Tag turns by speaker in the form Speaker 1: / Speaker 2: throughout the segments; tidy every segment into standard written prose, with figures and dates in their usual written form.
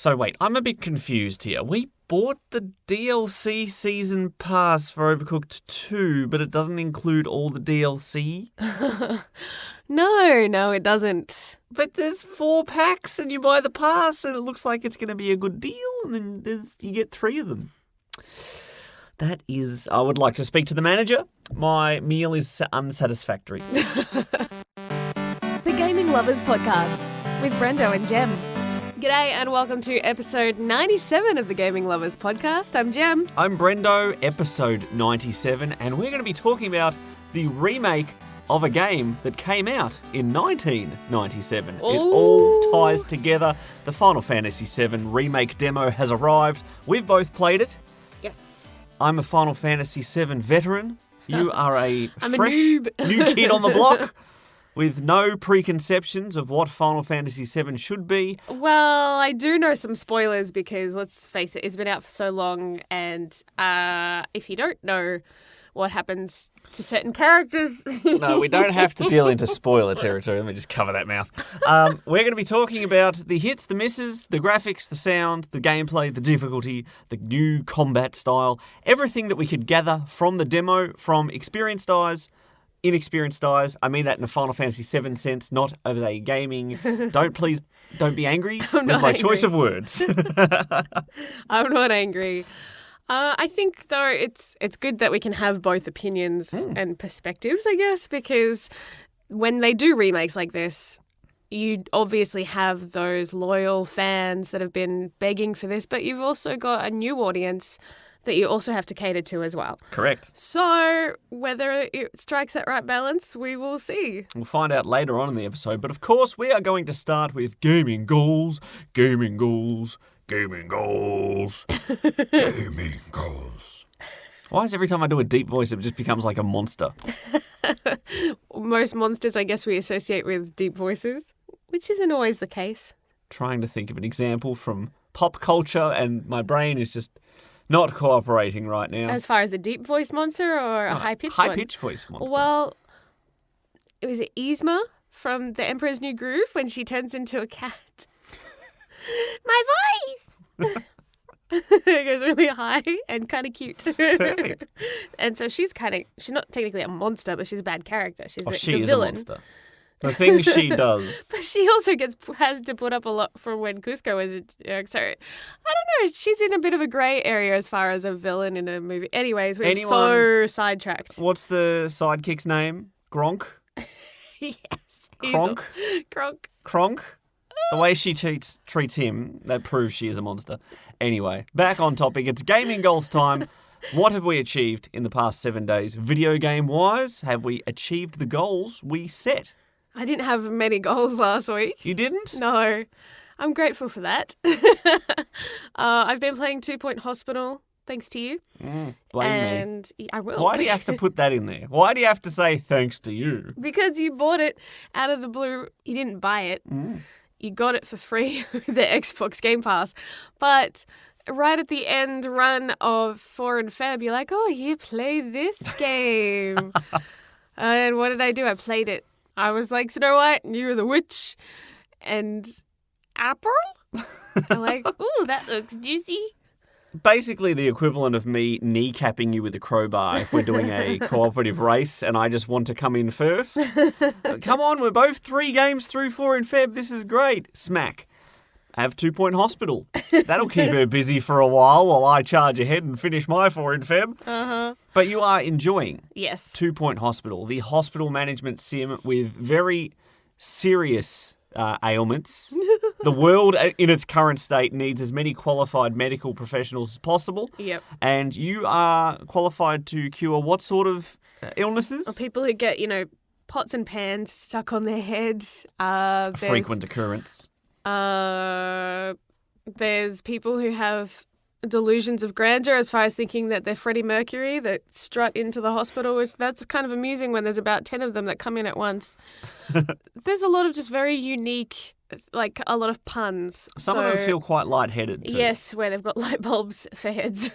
Speaker 1: So wait, I'm a bit confused here. We bought the DLC season pass for Overcooked 2, but it doesn't include all the DLC?
Speaker 2: No, it doesn't.
Speaker 1: But there's 4 packs and you buy the pass and it looks like it's going to be a good deal and then you get 3 of them. That is... I would like to speak to the manager. My meal is unsatisfactory.
Speaker 2: The Gaming Lovers Podcast with Brendo and Jem. G'day and welcome to episode 97 of the Gaming Lovers Podcast. I'm Jem.
Speaker 1: I'm Brendo, episode 97, and we're going to be talking about the remake of a game that came out in 1997. Ooh. It all ties together. The Final Fantasy VII remake demo has arrived. We've both played it.
Speaker 2: Yes.
Speaker 1: I'm a Final Fantasy VII veteran. You are a fresh
Speaker 2: new
Speaker 1: kid on the block with no preconceptions of what Final Fantasy VII should be.
Speaker 2: Well, I do know some spoilers because, let's face it, it's been out for so long, and if you don't know what happens to certain characters...
Speaker 1: No, we don't have to deal into spoiler territory. Let me just cover that mouth. We're going to be talking about the hits, the misses, the graphics, the sound, the gameplay, the difficulty, the new combat style, everything that we could gather from the demo, from experienced eyes, inexperienced eyes. I mean that in a Final Fantasy VII sense, not as a gaming... Don't be angry with my choice of words.
Speaker 2: I'm not angry. I think, though, it's good that we can have both opinions and perspectives, I guess, because when they do remakes like this, you obviously have those loyal fans that have been begging for this, but you've also got a new audience that you also have to cater to as well.
Speaker 1: Correct.
Speaker 2: So whether it strikes that right balance, we will see.
Speaker 1: We'll find out later on in the episode, but of course we are going to start with gaming goals, gaming goals, gaming goals, gaming goals. Why is every time I do a deep voice, it just becomes like a monster?
Speaker 2: Most monsters, I guess, we associate with deep voices, which isn't always the case.
Speaker 1: Trying to think of an example from pop culture, and my brain is just not cooperating right now.
Speaker 2: As far as a deep voice monster or a high-pitched one?
Speaker 1: High-pitched voice monster.
Speaker 2: Well, was it Yzma from The Emperor's New Groove when she turns into a cat? My voice! It goes really high and kind of cute.
Speaker 1: Perfect.
Speaker 2: And so she's not technically a monster, but she's a bad character. She's
Speaker 1: she
Speaker 2: the
Speaker 1: is
Speaker 2: villain.
Speaker 1: a monster. The thing she does.
Speaker 2: But she also has to put up a lot from when Cusco was a jerk. So, I don't know. She's in a bit of a grey area as far as a villain in a movie. Anyways, we're so sidetracked.
Speaker 1: What's the sidekick's name? Gronk?
Speaker 2: Yes.
Speaker 1: Kronk?
Speaker 2: Kronk.
Speaker 1: The way she treats him, that proves she is a monster. Anyway, back on topic. It's gaming goals time. What have we achieved in the past 7 days? Video game-wise, have we achieved the goals we set?
Speaker 2: I didn't have many goals last week.
Speaker 1: You didn't?
Speaker 2: No. I'm grateful for that. I've been playing 2 Point Hospital, thanks to you.
Speaker 1: Blame me.
Speaker 2: I will.
Speaker 1: Why do you have to put that in there? Why do you have to say thanks to you?
Speaker 2: Because you bought it out of the blue. You didn't buy it. You got it for free with the Xbox Game Pass. But right at the end run of 4 and Feb, you're like, oh, you play this game. And what did I do? I played it. I was like, Snow White, and you were the witch. And April? I'm like, ooh, that looks juicy.
Speaker 1: Basically the equivalent of me kneecapping you with a crowbar if we're doing a cooperative race and I just want to come in first. Come on, we're both 3 games through 4 in Feb. This is great. Smack. Have 2 Point Hospital. That'll keep her busy for a while I charge ahead and finish my 4 in Feb.
Speaker 2: Uh-huh.
Speaker 1: But you are enjoying
Speaker 2: 2
Speaker 1: Point Hospital, the hospital management sim with very serious ailments. The world in its current state needs as many qualified medical professionals as possible.
Speaker 2: Yep.
Speaker 1: And you are qualified to cure what sort of illnesses?
Speaker 2: Or people who get, pots and pans stuck on their head.
Speaker 1: A frequent occurrence.
Speaker 2: There's people who have delusions of grandeur as far as thinking that they're Freddie Mercury that strut into the hospital, which that's kind of amusing when there's about 10 of them that come in at once. There's a lot of just very unique, like a lot of puns.
Speaker 1: Some of them feel quite lightheaded too.
Speaker 2: Yes, where they've got light bulbs for heads.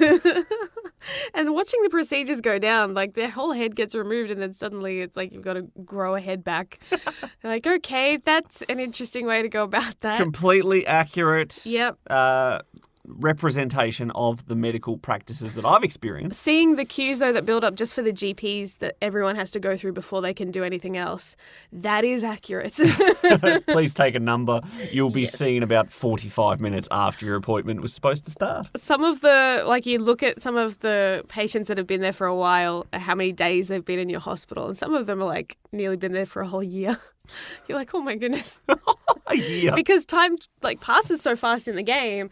Speaker 2: And watching the procedures go down, like their whole head gets removed and then suddenly it's like you've got to grow a head back. They're like, okay, that's an interesting way to go about that.
Speaker 1: Completely accurate.
Speaker 2: Yep.
Speaker 1: Representation of the medical practices that I've experienced.
Speaker 2: Seeing the queues, though, that build up just for the GPs that everyone has to go through before they can do anything else, that is accurate.
Speaker 1: Please take a number. You'll be seen about 45 minutes after your appointment was supposed to start.
Speaker 2: Some of the, like, you look at some of the patients that have been there for a while, how many days they've been in your hospital, and some of them are, like, nearly been there for a whole year. You're like, oh, my goodness.
Speaker 1: A year.
Speaker 2: Because time, like, passes so fast in the game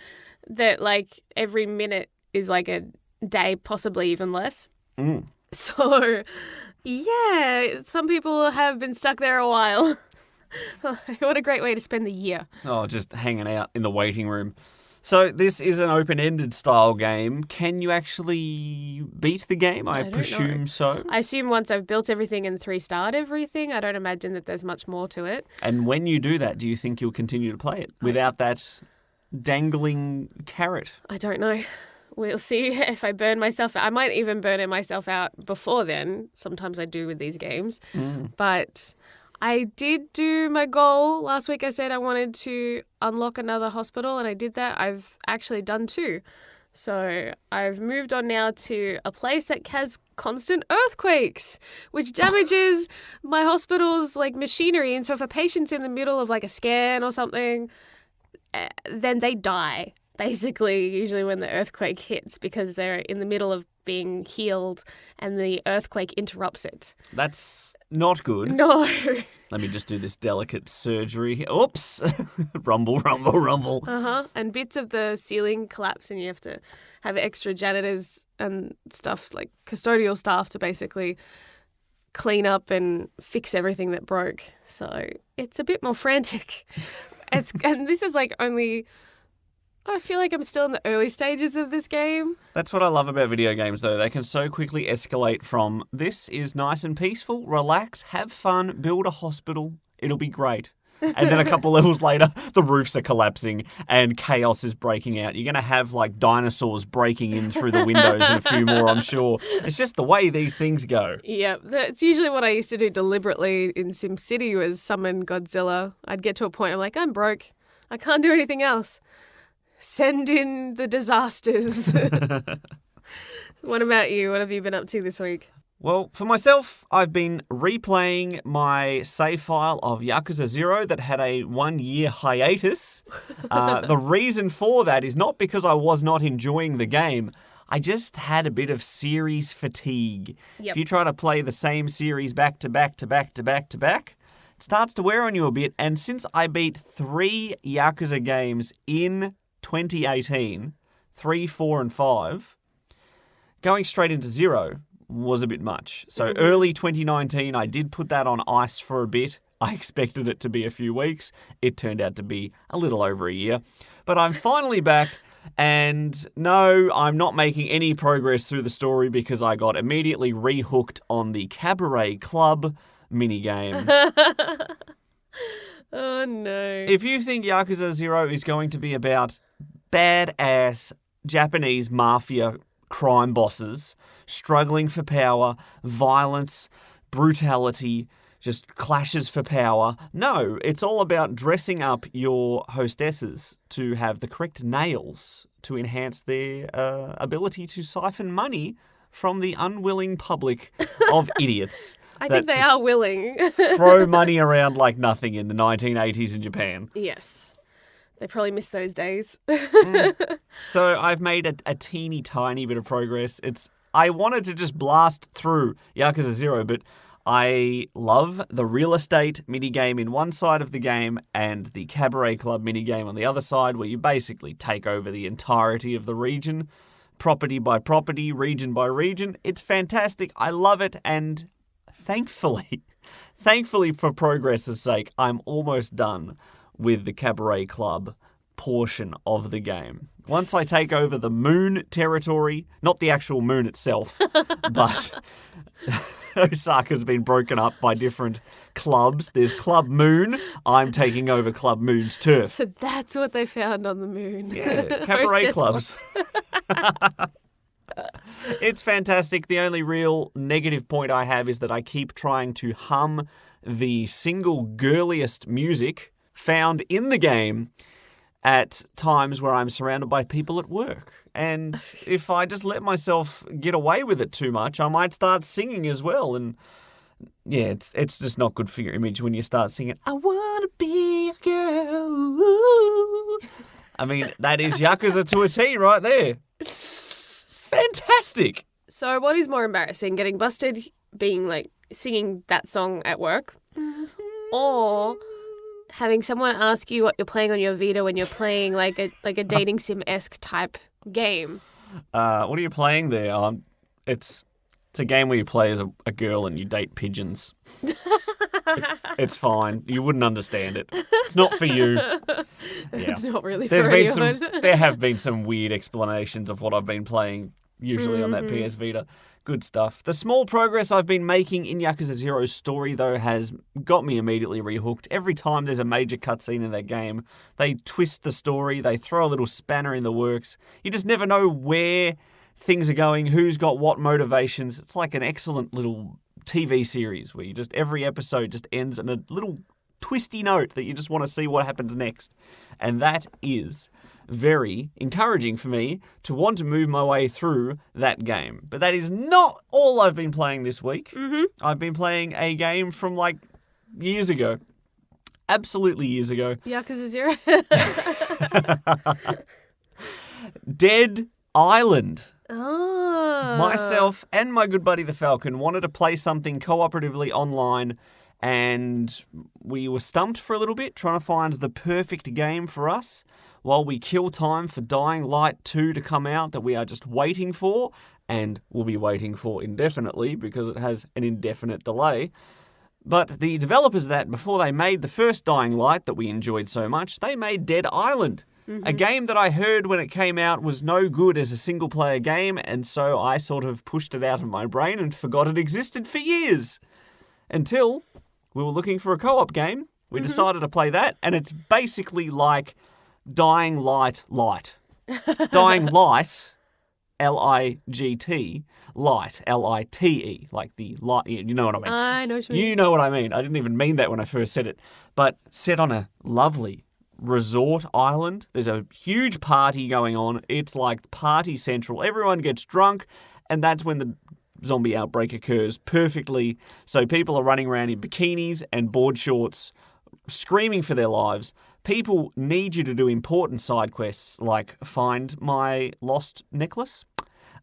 Speaker 2: that, like, every minute is like a day, possibly even less. So, yeah, some people have been stuck there a while. What a great way to spend the year.
Speaker 1: Oh, just hanging out in the waiting room. So this is an open-ended style game. Can you actually beat the game? I presume
Speaker 2: know.
Speaker 1: so.
Speaker 2: I assume once I've built everything and 3-starred everything, I don't imagine that there's much more to it.
Speaker 1: And when you do that, do you think you'll continue to play it without that dangling carrot?
Speaker 2: I don't know. We'll see if I burn myself out. I might even burn it myself out before then. Sometimes I do with these games. But I did do my goal. Last week I said I wanted to unlock another hospital, and I did that. I've actually done 2. So I've moved on now to a place that has constant earthquakes, which damages my hospital's like machinery. And so if a patient's in the middle of like a scan or something, then they die, basically, usually when the earthquake hits, because they're in the middle of being healed and the earthquake interrupts it.
Speaker 1: That's not good.
Speaker 2: No.
Speaker 1: Let me just do this delicate surgery. Oops. Rumble, rumble, rumble.
Speaker 2: And bits of the ceiling collapse and you have to have extra janitors and stuff, like custodial staff, to basically clean up and fix everything that broke. So it's a bit more frantic. And this is like only, I feel like I'm still in the early stages of this game.
Speaker 1: That's what I love about video games, though. They can so quickly escalate from this is nice and peaceful, relax, have fun, build a hospital, it'll be great. And then a couple levels later, the roofs are collapsing and chaos is breaking out. You're going to have like dinosaurs breaking in through the windows and a few more, I'm sure. It's just the way these things go.
Speaker 2: Yeah, that's usually what I used to do deliberately in SimCity, was summon Godzilla. I'd get to a point, I'm like, I'm broke. I can't do anything else. Send in the disasters. What about you? What have you been up to this week?
Speaker 1: Well, for myself, I've been replaying my save file of Yakuza 0 that had a 1-year hiatus. The reason for that is not because I was not enjoying the game. I just had a bit of series fatigue.
Speaker 2: Yep.
Speaker 1: If you try to play the same series back to back to back to back to back, it starts to wear on you a bit. And since I beat 3 Yakuza games in 2018, 3, 4, and 5, going straight into 0 was a bit much. So early 2019, I did put that on ice for a bit. I expected it to be a few weeks. It turned out to be a little over a year. But I'm finally back, and no, I'm not making any progress through the story because I got immediately rehooked on the Cabaret Club minigame.
Speaker 2: Oh, no.
Speaker 1: If you think Yakuza 0 is going to be about badass Japanese mafia crime bosses struggling for power, violence, brutality, just clashes for power. No, it's all about dressing up your hostesses to have the correct nails to enhance their ability to siphon money from the unwilling public of idiots.
Speaker 2: I think they are willing.
Speaker 1: Throw money around like nothing in the 1980s in Japan.
Speaker 2: Yes. They probably miss those days.
Speaker 1: So I've made a teeny tiny bit of progress. I wanted to just blast through Yakuza 0, but I love the real estate minigame in one side of the game and the Cabaret Club minigame on the other side, where you basically take over the entirety of the region, property by property, region by region. It's fantastic. I love it, and thankfully for progress's sake, I'm almost done with the Cabaret Club portion of the game. Once I take over the moon territory, not the actual moon itself, but Osaka's been broken up by different clubs. There's Club Moon. I'm taking over Club Moon's turf.
Speaker 2: So that's what they found on the moon.
Speaker 1: Yeah, cabaret clubs. It's fantastic. The only real negative point I have is that I keep trying to hum the single girliest music found in the game at times where I'm surrounded by people at work. And if I just let myself get away with it too much, I might start singing as well. And yeah, it's just not good for your image when you start singing, I want to be a girl. Ooh. I mean, that is Yakuza to a T right there. Fantastic.
Speaker 2: So what is more embarrassing, getting busted being like singing that song at work, or having someone ask you what you're playing on your Vita when you're playing like a dating sim-esque type game?
Speaker 1: What are you playing there? It's a game where you play as a girl and you date pigeons. It's fine. You wouldn't understand it. It's not for you. Yeah.
Speaker 2: It's not really for anyone.
Speaker 1: There have been some weird explanations of what I've been playing, usually on that PS Vita. Good stuff. The small progress I've been making in Yakuza 0's story, though, has got me immediately rehooked. Every time there's a major cutscene in that game, they twist the story, they throw a little spanner in the works. You just never know where things are going, who's got what motivations. It's like an excellent little TV series where every episode just ends on a little twisty note that you just want to see what happens next. And that is very encouraging for me to want to move my way through that game. But that is not all I've been playing this week.
Speaker 2: Mm-hmm.
Speaker 1: I've been playing a game from like years ago. Absolutely years ago.
Speaker 2: Yakuza 0?
Speaker 1: Dead Island.
Speaker 2: Oh.
Speaker 1: Myself and my good buddy the Falcon wanted to play something cooperatively online, and we were stumped for a little bit trying to find the perfect game for us while we kill time for Dying Light 2 to come out that we are just waiting for, and will be waiting for indefinitely because it has an indefinite delay. But the developers of that, before they made the first Dying Light that we enjoyed so much, they made Dead Island. Mm-hmm. A game that I heard when it came out was no good as a single-player game, and so I sort of pushed it out of my brain and forgot it existed for years. Until we were looking for a co-op game. We decided to play that, and it's basically like Dying Light Light. Dying Light, L-I-G-T, Light, L-I-T-E, like the light, you know what I mean.
Speaker 2: I know what you mean.
Speaker 1: You know what I mean. I didn't even mean that when I first said it. But set on a lovely resort island. There's a huge party going on. It's like party central. Everyone gets drunk, and that's when the zombie outbreak occurs perfectly. So people are running around in bikinis and board shorts, screaming for their lives. People need you to do important side quests like find my lost necklace.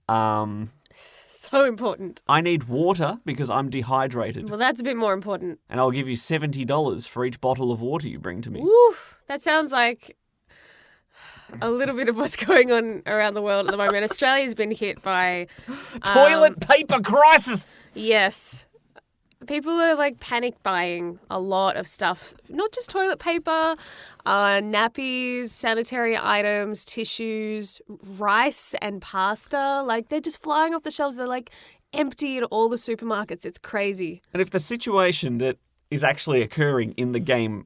Speaker 2: So important.
Speaker 1: I need water because I'm dehydrated.
Speaker 2: Well, that's a bit more important.
Speaker 1: And I'll give you $70 for each bottle of water you bring to me.
Speaker 2: Woo, that sounds like a little bit of what's going on around the world at the moment. Australia's been hit by
Speaker 1: toilet paper crisis.
Speaker 2: Yes. People are like panic buying a lot of stuff, not just toilet paper, nappies, sanitary items, tissues, rice and pasta. Like they're just flying off the shelves. They're like empty in all the supermarkets. It's crazy.
Speaker 1: And if the situation that is actually occurring in the game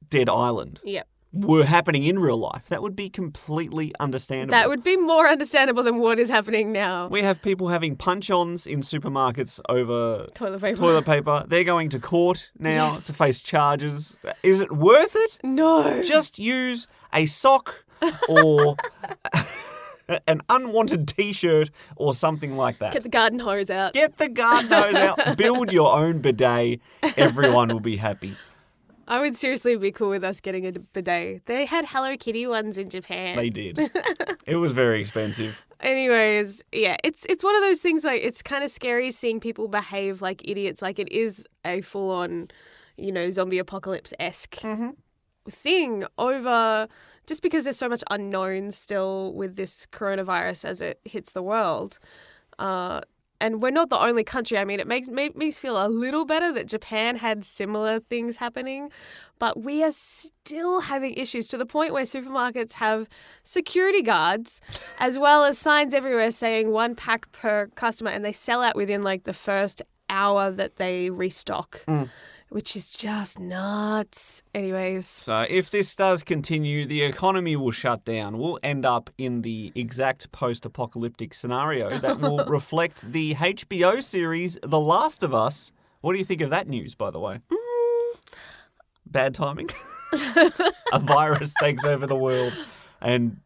Speaker 1: Dead Island were happening in real life, that would be completely understandable.
Speaker 2: That would be more understandable than what is happening now.
Speaker 1: We have people having punch-ons in supermarkets over
Speaker 2: toilet paper.
Speaker 1: They're going to court now to face charges. Is it worth it?
Speaker 2: No.
Speaker 1: Just use a sock or an unwanted T-shirt or something like that.
Speaker 2: Get the garden hose out.
Speaker 1: Get the garden hose out. Build your own bidet. Everyone will be happy.
Speaker 2: I would seriously be cool with us getting a bidet. They had Hello Kitty ones in Japan.
Speaker 1: They did. It was very expensive.
Speaker 2: Anyways, yeah, it's one of those things like it's kind of scary seeing people behave like idiots. Like it is a full-on, zombie apocalypse-esque thing over just because there's so much unknown still with this coronavirus as it hits the world. And we're not the only country. I mean, it makes me feel a little better that Japan had similar things happening, but we are still having issues to the point where supermarkets have security guards as well as signs everywhere saying 1 pack per customer, and they sell out within like the first hour that they restock. which is just nuts. Anyways.
Speaker 1: So if this does continue, the economy will shut down. We'll end up in the exact post-apocalyptic scenario that will reflect the HBO series The Last of Us. What do you think of that news, by the way? Bad timing. A virus takes over the world. And,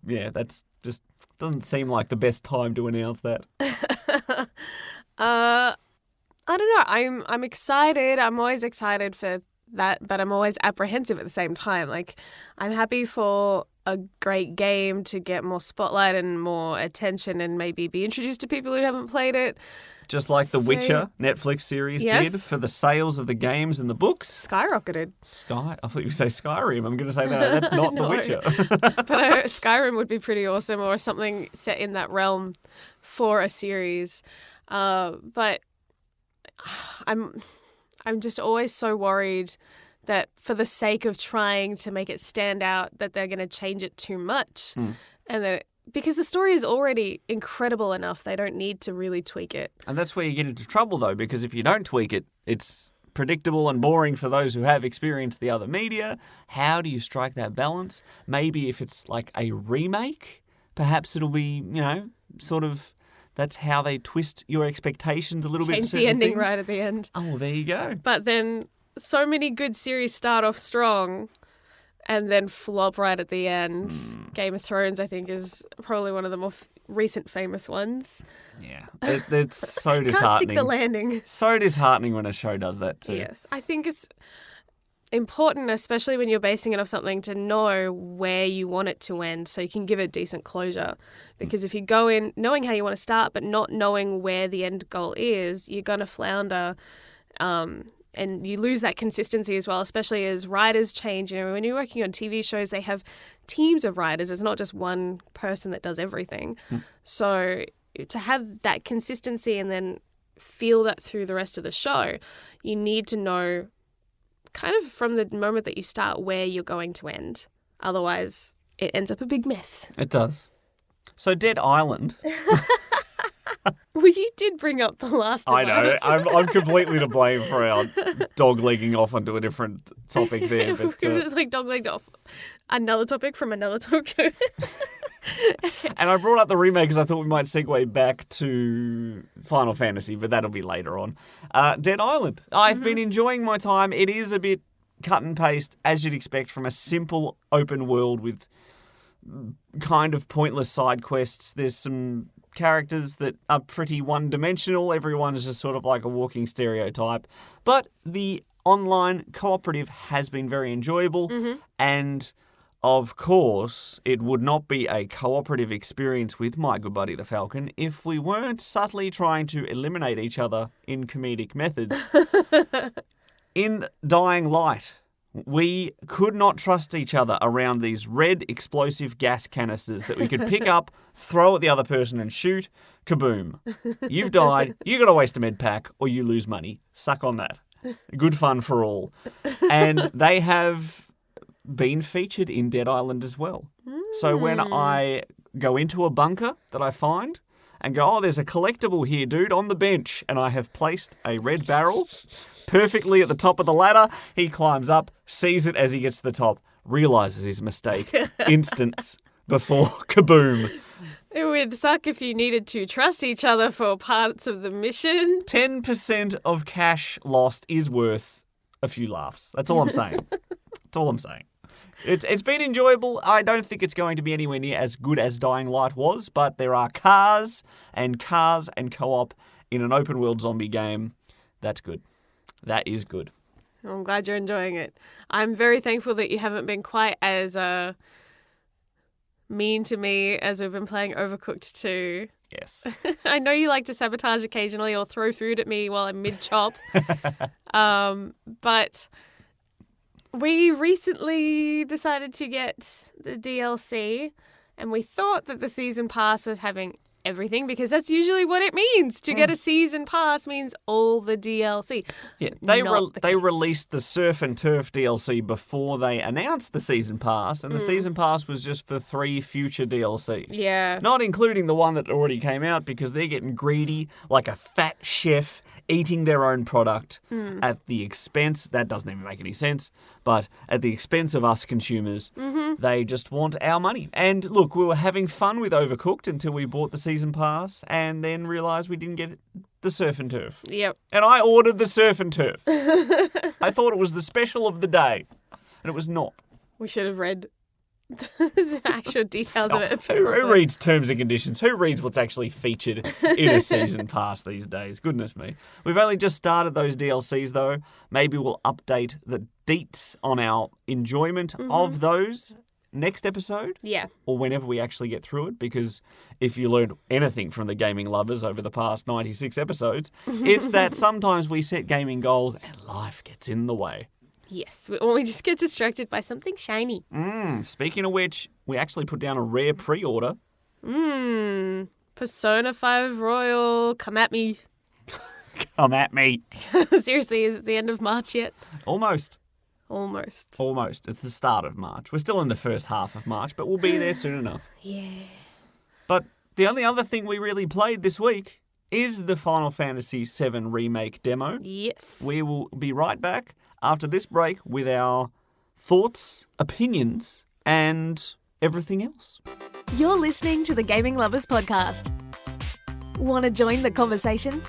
Speaker 1: yeah, that's just doesn't seem like the best time to announce that.
Speaker 2: I don't know. I'm excited. I'm always excited for that, but I'm always apprehensive at the same time. Like, I'm happy for a great game to get more spotlight and more attention and maybe be introduced to people who haven't played it.
Speaker 1: Just like the Witcher Netflix series did for the sales of the games and the books.
Speaker 2: Skyrocketed.
Speaker 1: I thought you would say Skyrim. I'm going to say that's not
Speaker 2: No.
Speaker 1: The Witcher.
Speaker 2: But Skyrim would be pretty awesome, or something set in that realm for a series. But I'm just always so worried that for the sake of trying to make it stand out, that they're going to change it too much. And that because the story is already incredible enough, they don't need to really tweak it.
Speaker 1: And that's where you get into trouble, though, because if you don't tweak it, it's predictable and boring for those who have experienced the other media. How do you strike that balance? Maybe if it's like a remake, perhaps it'll be, sort of, that's how they twist your expectations a little bit.
Speaker 2: Change the ending right at the end.
Speaker 1: Oh, there you go.
Speaker 2: But then so many good series start off strong and then flop right at the end. Game of Thrones, I think, is probably one of the more recent famous ones.
Speaker 1: Yeah, it's so disheartening.
Speaker 2: Can't stick the landing.
Speaker 1: So disheartening when a show does that too.
Speaker 2: Yes, I think it's important, especially when you're basing it off something, to know where you want it to end so you can give it decent closure. Because if you go in knowing how you want to start but not knowing where the end goal is, you're going to flounder. And you lose that consistency as well, especially as writers change. When you're working on TV shows, they have teams of writers. It's not just one person that does everything. So to have that consistency and then feel that through the rest of the show, you need to know kind of from the moment that you start where you're going to end. Otherwise, it ends up a big mess.
Speaker 1: It does. So Dead Island.
Speaker 2: Well, you did bring up The Last of Us.
Speaker 1: I know. I'm completely to blame for our dog-legging off onto a different topic there. But,
Speaker 2: It's like dog-legged off. Another topic from another topic.
Speaker 1: And I brought up the remake because I thought we might segue back to Final Fantasy, but that'll be later on. Dead Island. I've been enjoying my time. It is a bit cut and paste, as you'd expect from a simple open world with kind of pointless side quests. There's some characters that are pretty one-dimensional. Everyone is just sort of like a walking stereotype. But the online cooperative has been very enjoyable. And, of course, it would not be a cooperative experience with my good buddy the Falcon if we weren't subtly trying to eliminate each other in comedic methods. In Dying Light, we could not trust each other around these red explosive gas canisters that we could pick up, throw at the other person and shoot. Kaboom. You've died. You got to waste a med pack or you lose money. Suck on that. Good fun for all. And they have been featured in Dead Island as well. So when I go into a bunker that I find and go, oh, there's a collectible here, dude, on the bench, and I have placed a red barrel perfectly at the top of the ladder, he climbs up, sees it as he gets to the top, realises his mistake, instance before kaboom.
Speaker 2: It would suck if you needed to trust each other for parts of the mission.
Speaker 1: 10% of cash lost is worth a few laughs. That's all I'm saying. That's all I'm saying. It's been enjoyable. I don't think it's going to be anywhere near as good as Dying Light was, but there are cars and co-op in an open world zombie game. That's good. That is good.
Speaker 2: I'm glad you're enjoying it. I'm very thankful that you haven't been quite as mean to me as we've been playing Overcooked 2.
Speaker 1: Yes.
Speaker 2: I know you like to sabotage occasionally or throw food at me while I'm mid-chop. But we recently decided to get the DLC, and we thought that the season pass was having everything because that's usually what it means. To get a season pass means all the DLC.
Speaker 1: Yeah,
Speaker 2: Not
Speaker 1: they
Speaker 2: case.
Speaker 1: released the Surf and Turf DLC before they announced the season pass, and the season pass was just for 3 future DLCs.
Speaker 2: Yeah.
Speaker 1: Not including the one that already came out because they're getting greedy like a fat chef eating their own product at the expense, that doesn't even make any sense, but at the expense of us consumers. They just want our money. And look, we were having fun with Overcooked until we bought the season pass and then realised we didn't get the Surf and Turf.
Speaker 2: Yep.
Speaker 1: And I ordered the Surf and Turf. I thought it was the special of the day, and it was not.
Speaker 2: We should have read the actual details of it.
Speaker 1: Who reads terms and conditions? Who reads what's actually featured in a season pass these days? Goodness me. We've only just started those DLCs, though. Maybe we'll update the deets on our enjoyment of those next episode.
Speaker 2: Yeah.
Speaker 1: Or whenever we actually get through it, because if you learned anything from the gaming lovers over the past 96 episodes, it's that sometimes we set gaming goals and life gets in the way.
Speaker 2: Yes, we just get distracted by something shiny.
Speaker 1: Speaking of which, we actually put down a rare pre-order.
Speaker 2: Persona 5 Royal, come at me.
Speaker 1: Come at me.
Speaker 2: Seriously, is it the end of March yet?
Speaker 1: Almost.
Speaker 2: Almost.
Speaker 1: It's the start of March. We're still in the first half of March, but we'll be there soon enough.
Speaker 2: Yeah.
Speaker 1: But the only other thing we really played this week is the Final Fantasy VII Remake demo.
Speaker 2: Yes.
Speaker 1: We will be right back after this break with our thoughts, opinions, and everything else.
Speaker 3: You're listening to the Gaming Lovers Podcast. Want to join the conversation?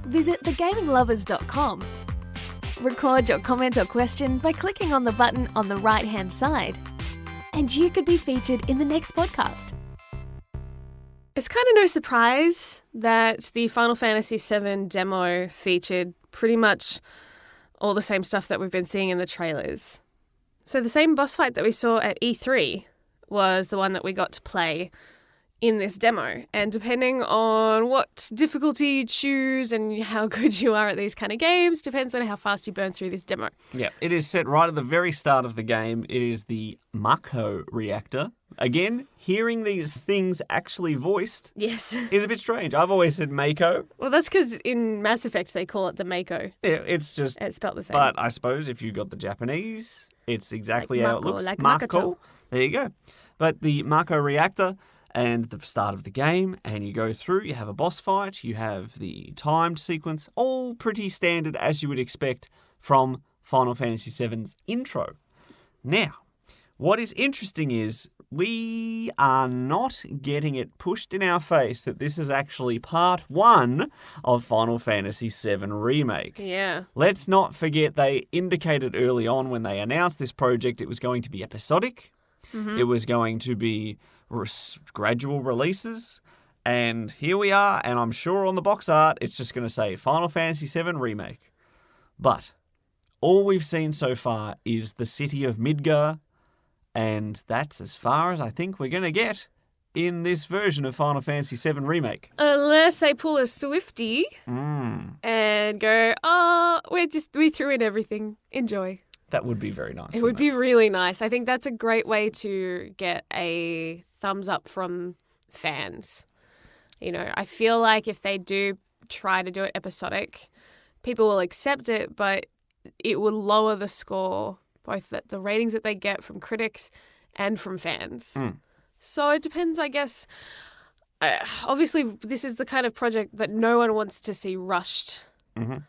Speaker 3: Visit thegaminglovers.com. Record your comment or question by clicking on the button on the right-hand side, and you could be featured in the next podcast.
Speaker 2: It's kind of no surprise that the Final Fantasy VII demo featured pretty much all the same stuff that we've been seeing in the trailers. So the same boss fight that we saw at E3 was the one that we got to play in this demo. And depending on what difficulty you choose and how good you are at these kind of games, depends on how fast you burn through this demo.
Speaker 1: Yeah, it is set right at the very start of the game. It is the Mako reactor. Again, hearing these things actually voiced
Speaker 2: Yes.
Speaker 1: is a bit strange. I've always said Mako.
Speaker 2: Well, that's because in Mass Effect they call it the Mako.
Speaker 1: Yeah, it's just...
Speaker 2: It's spelled the same.
Speaker 1: But I suppose if you got the Japanese, it's exactly
Speaker 2: Like
Speaker 1: how
Speaker 2: Mako,
Speaker 1: it looks.
Speaker 2: like
Speaker 1: Mako.
Speaker 2: Makoto.
Speaker 1: There you go. But the Mako reactor and the start of the game, and you go through, you have a boss fight, you have the timed sequence, all pretty standard as you would expect from Final Fantasy VII's intro. Now, what is interesting is we are not getting it pushed in our face that this is actually part 1 of Final Fantasy VII Remake.
Speaker 2: Yeah.
Speaker 1: Let's not forget they indicated early on when they announced this project it was going to be episodic. It was going to be gradual releases. And here we are, and I'm sure on the box art it's just going to say Final Fantasy VII Remake. But all we've seen so far is the city of Midgar, and that's as far as I think we're going to get in this version of Final Fantasy VII Remake.
Speaker 2: Unless they pull a Swifty and go, oh, we threw in everything. Enjoy.
Speaker 1: That would be very nice.
Speaker 2: It would be really nice. I think that's a great way to get a thumbs up from fans. You know, I feel like if they do try to do it episodic, people will accept it, but it will lower the score, both the ratings that they get from critics and from fans. So it depends, I guess. Obviously, this is the kind of project that no one wants to see rushed. And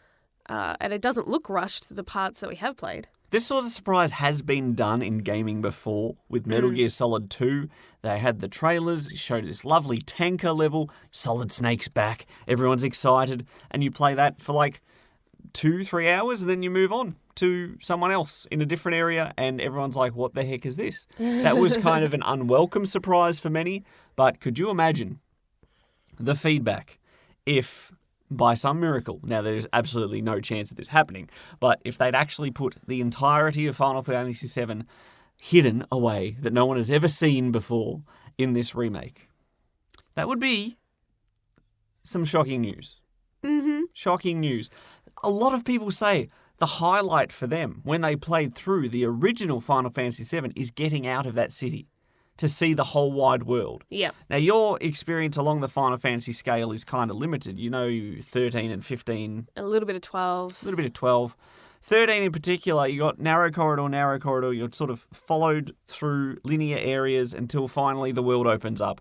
Speaker 2: it doesn't look rushed, the parts that we have played.
Speaker 1: This sort of surprise has been done in gaming before. With Metal Gear Solid 2, they had the trailers, showed this lovely tanker level, Solid Snake's back, everyone's excited, and you play that for like 2-3 hours and then you move on to someone else in a different area and everyone's like, what the heck is this? That was kind of an unwelcome surprise for many, but could you imagine the feedback if by some miracle, now there's absolutely no chance of this happening, but if they'd actually put the entirety of Final Fantasy VII hidden away that no one has ever seen before in this remake, that would be some shocking news. Shocking news. A lot of people say the highlight for them when they played through the original Final Fantasy VII is getting out of that city. to see the whole wide world.
Speaker 2: Yep.
Speaker 1: Now, your experience along the Final Fantasy scale is kind of limited. 13 and 15.
Speaker 2: A little bit of 12.
Speaker 1: A little bit of 12. 13 in particular, you got narrow corridor. You're sort of followed through linear areas until finally the world opens up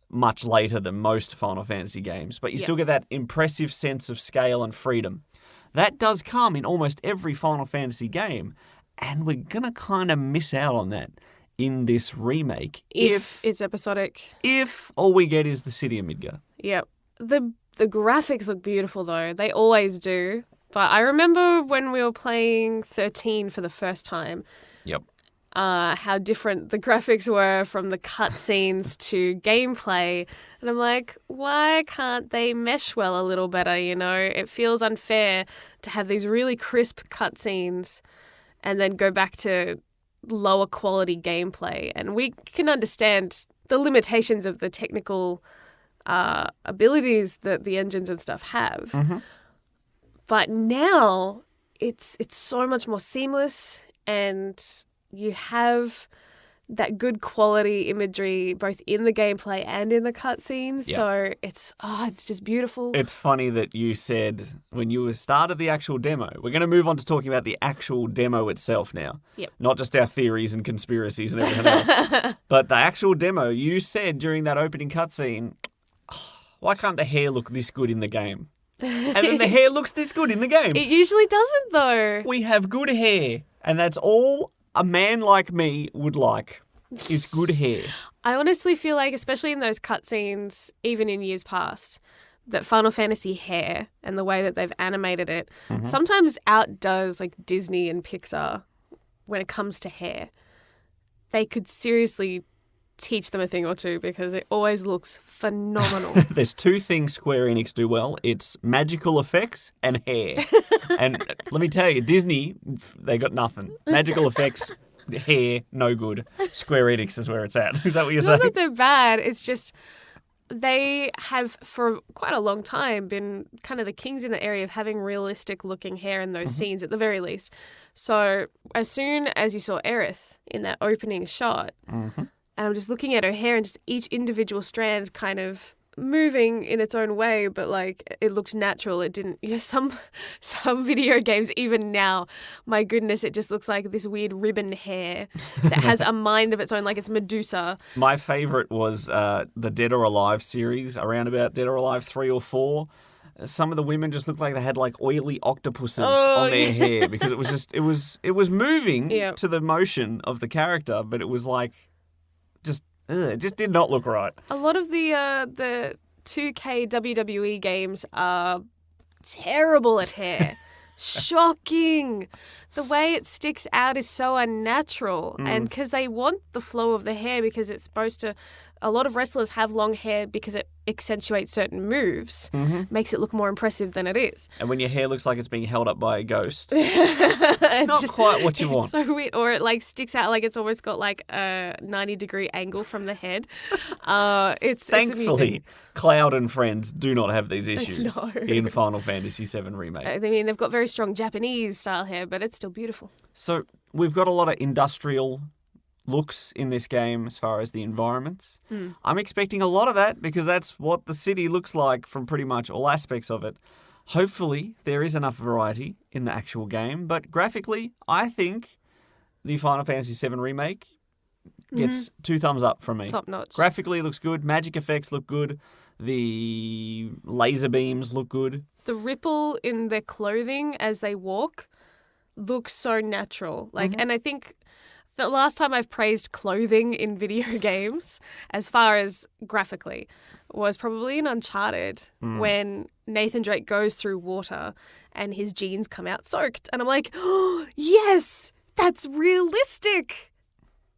Speaker 1: much later than most Final Fantasy games. But you still get that impressive sense of scale and freedom. That does come in almost every Final Fantasy game. And we're going to kind of miss out on that in this remake.
Speaker 2: If it's episodic.
Speaker 1: If all we get is the city of Midgar.
Speaker 2: Yep. The graphics look beautiful, though. They always do. But I remember when we were playing 13 for the first time.
Speaker 1: Yep.
Speaker 2: How different the graphics were from the cutscenes to gameplay. And I'm like, why can't they mesh well a little better, It feels unfair to have these really crisp cutscenes and then go back to lower quality gameplay. And we can understand the limitations of the technical abilities that the engines and stuff have.
Speaker 1: Mm-hmm.
Speaker 2: But now it's so much more seamless, and you have that good quality imagery both in the gameplay and in the cutscenes.
Speaker 1: Yeah.
Speaker 2: So it's just beautiful.
Speaker 1: It's funny that you said when you started the actual demo, we're going to move on to talking about the actual demo itself now.
Speaker 2: Yep.
Speaker 1: Not just our theories and conspiracies and everything else. But the actual demo, you said during that opening cutscene, why can't the hair look this good in the game? And then the hair looks this good in the game.
Speaker 2: It usually doesn't, though.
Speaker 1: We have good hair, and that's all a man like me would like, is good hair.
Speaker 2: I honestly feel like, especially in those cutscenes, even in years past, that Final Fantasy hair and the way that they've animated it sometimes outdoes like Disney and Pixar when it comes to hair. They could seriously teach them a thing or two because it always looks phenomenal.
Speaker 1: There's two things Square Enix do well. It's magical effects and hair. And let me tell you, Disney, they got nothing. Magical effects, hair, no good. Square Enix is where it's at. Is that what you're saying?
Speaker 2: Not that they're bad. It's just they have for quite a long time been kind of the kings in the area of having realistic looking hair in those scenes at the very least. So as soon as you saw Aerith in that opening shot, and I'm just looking at her hair and just each individual strand kind of moving in its own way, but like it looked natural. It didn't, some video games, even now, my goodness, it just looks like this weird ribbon hair that has a mind of its own, like it's Medusa.
Speaker 1: My favourite was the Dead or Alive series, around about Dead or Alive 3 or 4. Some of the women just looked like they had like oily octopuses on their hair because it was just, it was moving to the motion of the character, but it was like, it just did not look right.
Speaker 2: A lot of the 2K WWE games are terrible at hair. Shocking. The way it sticks out is so unnatural. And because they want the flow of the hair because it's supposed to... A lot of wrestlers have long hair because it accentuates certain moves, makes it look more impressive than it is.
Speaker 1: And when your hair looks like it's being held up by a ghost, it's not quite what you want.
Speaker 2: It's so weird. Or it like sticks out like it's almost got like a 90-degree angle from the head.
Speaker 1: Thankfully, Cloud and friends do not have these issues
Speaker 2: No.
Speaker 1: in Final Fantasy VII Remake.
Speaker 2: I mean, they've got very strong Japanese style hair, but it's still beautiful.
Speaker 1: So we've got a lot of industrial looks in this game as far as the environments. I'm expecting a lot of that because that's what the city looks like from pretty much all aspects of it. Hopefully there is enough variety in the actual game, but graphically I think the Final Fantasy VII Remake gets 2 thumbs up from me.
Speaker 2: Top notch.
Speaker 1: Graphically it looks good, magic effects look good, the laser beams look good.
Speaker 2: The ripple in their clothing as they walk looks so natural. And I think the last time I've praised clothing in video games, as far as graphically, was probably in Uncharted when Nathan Drake goes through water and his jeans come out soaked. And I'm like, oh, yes, that's realistic.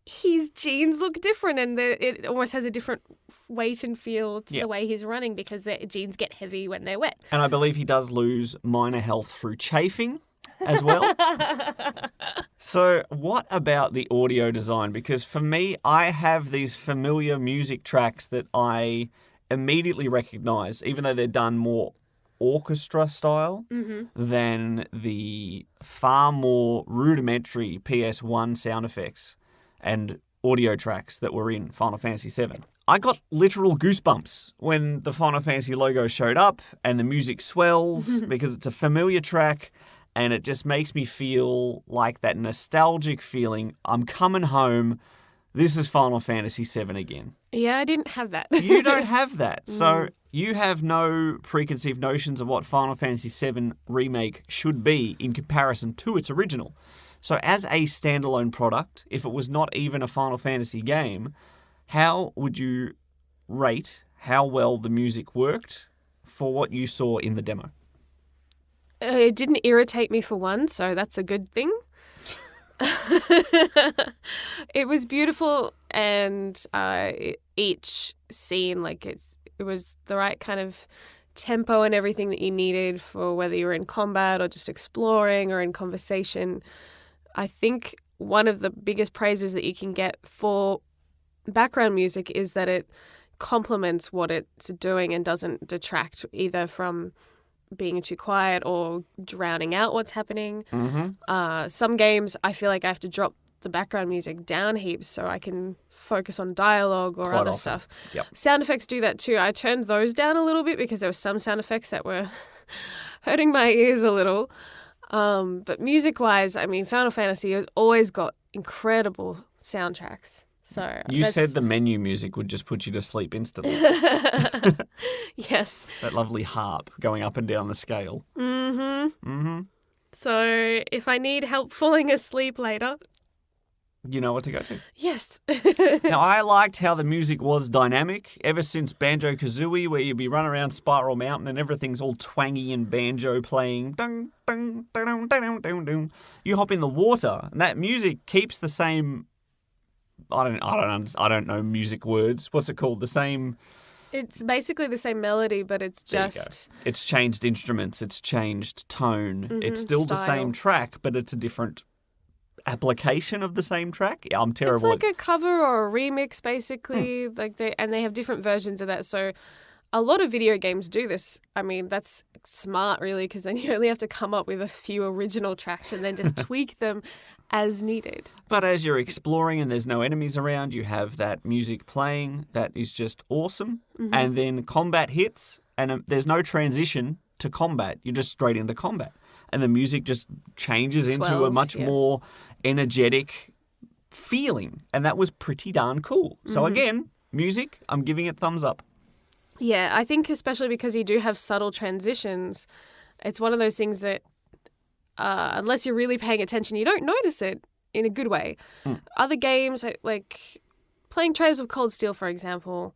Speaker 2: His jeans look different and it almost has a different weight and feel to the way he's running because the jeans get heavy when they're wet.
Speaker 1: And I believe he does lose minor health through chafing as well. So what about the audio design? Because for me, I have these familiar music tracks that I immediately recognize, even though they're done more orchestra style than the far more rudimentary PS1 sound effects and audio tracks that were in Final Fantasy VII. I got literal goosebumps when the Final Fantasy logo showed up and the music swells because it's a familiar track and it just makes me feel like that nostalgic feeling. I'm coming home. This is Final Fantasy VII again.
Speaker 2: Yeah, I didn't have that.
Speaker 1: You don't have that. So you have no preconceived notions of what Final Fantasy VII Remake should be in comparison to its original. So as a standalone product, if it was not even a Final Fantasy game, how would you rate how well the music worked for what you saw in the demo?
Speaker 2: It didn't irritate me for one, so that's a good thing. It was beautiful, and each scene, like it was the right kind of tempo and everything that you needed for whether you were in combat or just exploring or in conversation. I think one of the biggest praises that you can get for background music is that it complements what it's doing and doesn't detract either from being too quiet or drowning out what's happening. Some games I feel like I have to drop the background music down heaps so I can focus on dialogue or
Speaker 1: Quite
Speaker 2: other
Speaker 1: often.
Speaker 2: stuff.
Speaker 1: Yep.
Speaker 2: Sound effects do that too. I turned those down a little bit because there were some sound effects that were hurting my ears a little. But music-wise, I mean, Final Fantasy has always got incredible soundtracks. So
Speaker 1: You said the menu music would just put you to sleep instantly.
Speaker 2: Yes.
Speaker 1: That lovely harp going up and down the scale.
Speaker 2: So if I need help falling asleep later,
Speaker 1: You know what to go to.
Speaker 2: yes.
Speaker 1: Now, I liked how the music was dynamic ever since Banjo-Kazooie, where you'd be running around Spiral Mountain and everything's all twangy and banjo playing. Dung, dung, dung, dung, dung, dung, dung. You hop in the water, and that music keeps the same. I don't know music words. What's it called? The same.
Speaker 2: It's basically the same melody, but it's
Speaker 1: There you
Speaker 2: just
Speaker 1: go. It's changed instruments. It's changed tone. It's still the
Speaker 2: style.
Speaker 1: same track, but it's a different application of the same track. Yeah, I'm
Speaker 2: it's
Speaker 1: terrible.
Speaker 2: like a cover or a remix, basically. Like they have different versions of that. So a lot of video games do this. I mean, that's smart, really, because then you only have to come up with a few original tracks and then just tweak them as needed.
Speaker 1: But as you're exploring and there's no enemies around, you have that music playing. That is just awesome. And then combat hits, and there's no transition to combat. You're just straight into combat. And the music just changes into a
Speaker 2: Swells,
Speaker 1: much
Speaker 2: yeah.
Speaker 1: more energetic feeling. And that was pretty darn cool. So again, music, I'm giving it thumbs up.
Speaker 2: Yeah, I think especially because you do have subtle transitions, it's one of those things that unless you're really paying attention, you don't notice it in a good way. Other games, like playing Trails of Cold Steel, for example,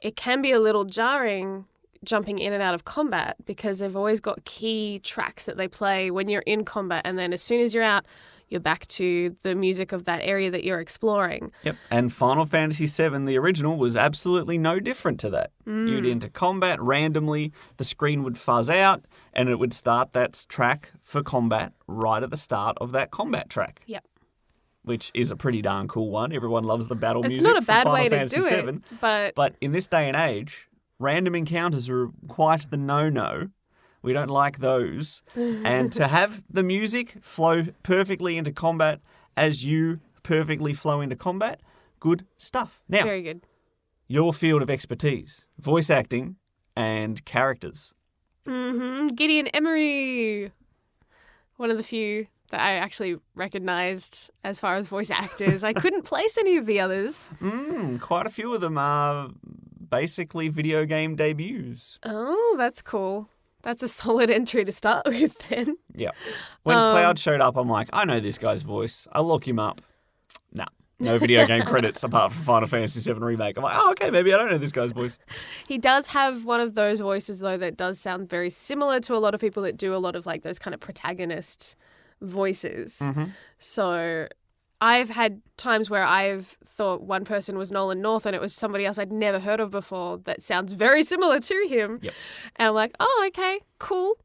Speaker 2: it can be a little jarring jumping in and out of combat because they've always got key tracks that they play when you're in combat, and then as soon as you're out, you're back to the music of that area that you're exploring.
Speaker 1: Yep. And Final Fantasy VII, the original, was absolutely no different to that. You'd enter combat randomly, the screen would fuzz out, and it would start that track for combat right at the start of that combat track.
Speaker 2: Yep.
Speaker 1: Which is a pretty darn cool one. Everyone loves the battle
Speaker 2: It's
Speaker 1: music
Speaker 2: not a
Speaker 1: from
Speaker 2: bad
Speaker 1: Final
Speaker 2: way to
Speaker 1: Fantasy
Speaker 2: do
Speaker 1: VII.
Speaker 2: it, but
Speaker 1: But in this day and age, random encounters are quite the no-no. We don't like those. And to have the music flow perfectly into combat as you perfectly flow into combat, good stuff. Now,
Speaker 2: very good.
Speaker 1: your field of expertise, voice acting and characters.
Speaker 2: Gideon Emery, one of the few that I actually recognised as far as voice actors. I couldn't place any of the others.
Speaker 1: Quite a few of them are basically video game debuts.
Speaker 2: Oh, that's cool. That's a solid entry to start with then.
Speaker 1: Yeah. When Cloud showed up, I'm like, I know this guy's voice. I'll look him up. Nah. No video game credits apart from Final Fantasy VII Remake. I'm like, oh, okay, maybe I don't know this guy's voice.
Speaker 2: He does have one of those voices, though, that does sound very similar to a lot of people that do a lot of like those kind of protagonist voices. So I've had times where I've thought one person was Nolan North and it was somebody else I'd never heard of before that sounds very similar to him.
Speaker 1: Yep.
Speaker 2: And I'm like, oh, okay, cool.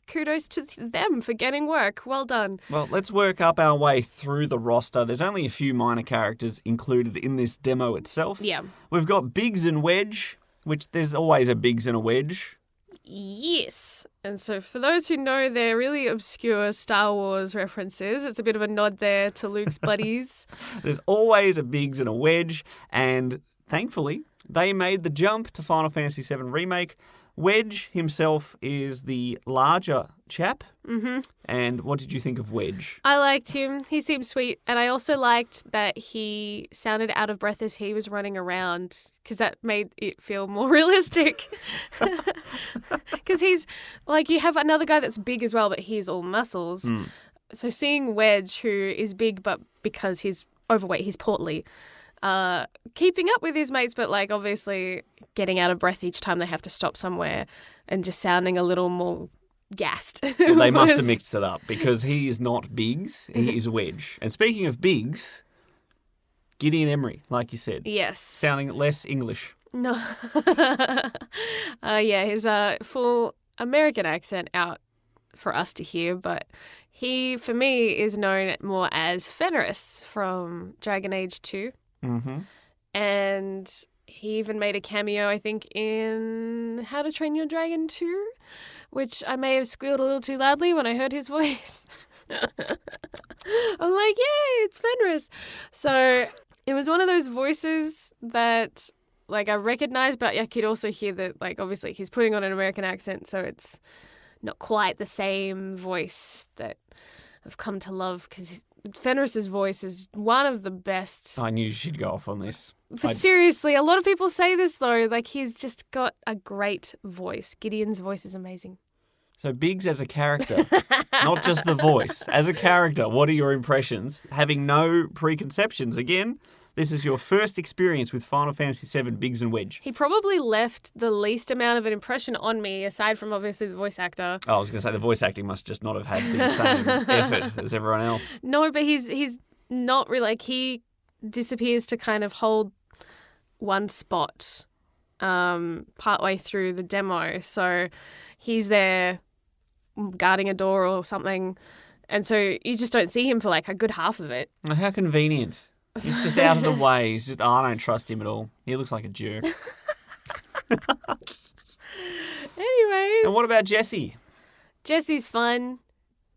Speaker 2: Kudos to them for getting work. Well done.
Speaker 1: Well, let's work up our way through the roster. There's only a few minor characters included in this demo itself.
Speaker 2: Yeah.
Speaker 1: We've got Biggs and Wedge, which there's always a Biggs and a Wedge.
Speaker 2: Yes. And so for those who know, they're really obscure Star Wars references. It's a bit of a nod there to Luke's buddies.
Speaker 1: There's always a Biggs and a Wedge, and thankfully, they made the jump to Final Fantasy VII Remake. Wedge himself is the larger chap.
Speaker 2: Mm-hmm.
Speaker 1: And what did you think of Wedge?
Speaker 2: I liked him. He seemed sweet. And I also liked that he sounded out of breath as he was running around because that made it feel more realistic. Because he's like, you have another guy that's big as well, but he's all muscles.
Speaker 1: Mm.
Speaker 2: So seeing Wedge, who is big, but because he's overweight, he's portly, keeping up with his mates, but like obviously getting out of breath each time they have to stop somewhere and just sounding a little more gassed.
Speaker 1: Well, they must have mixed it up because he is not Biggs, he is Wedge. And speaking of Biggs, Gideon Emery, like you said.
Speaker 2: Yes.
Speaker 1: Sounding less English.
Speaker 2: No. Yeah, his full American accent out for us to hear, but he, for me, is known more as Fenris from Dragon Age 2.
Speaker 1: Mm-hmm.
Speaker 2: And he even made a cameo, I think, in How to Train Your Dragon 2, which I may have squealed a little too loudly when I heard his voice. I'm like, yay, it's Fenris. So it was one of those voices that, like, I recognized, but I could also hear that, like, obviously he's putting on an American accent, so it's not quite the same voice that I've come to love, because Fenris's voice is one of the best.
Speaker 1: I knew she'd go off on this.
Speaker 2: But seriously, a lot of people say this, though. Like, he's just got a great voice. Gideon's voice is amazing.
Speaker 1: So Biggs as a character, not just the voice. As a character, what are your impressions? Having no preconceptions, again, this is your first experience with Final Fantasy VII Biggs and Wedge.
Speaker 2: He probably left the least amount of an impression on me, aside from obviously the voice actor.
Speaker 1: Oh, I was going to say the voice acting must just not have had the same effort as everyone else.
Speaker 2: No, but he's not really, like, he disappears to kind of hold one spot partway through the demo. So he's there guarding a door or something, and so you just don't see him for like a good half of it.
Speaker 1: How convenient. He's just out of the way. He's just, I don't trust him at all. He looks like a jerk.
Speaker 2: Anyways.
Speaker 1: And what about Jessie?
Speaker 2: Jessie's fun.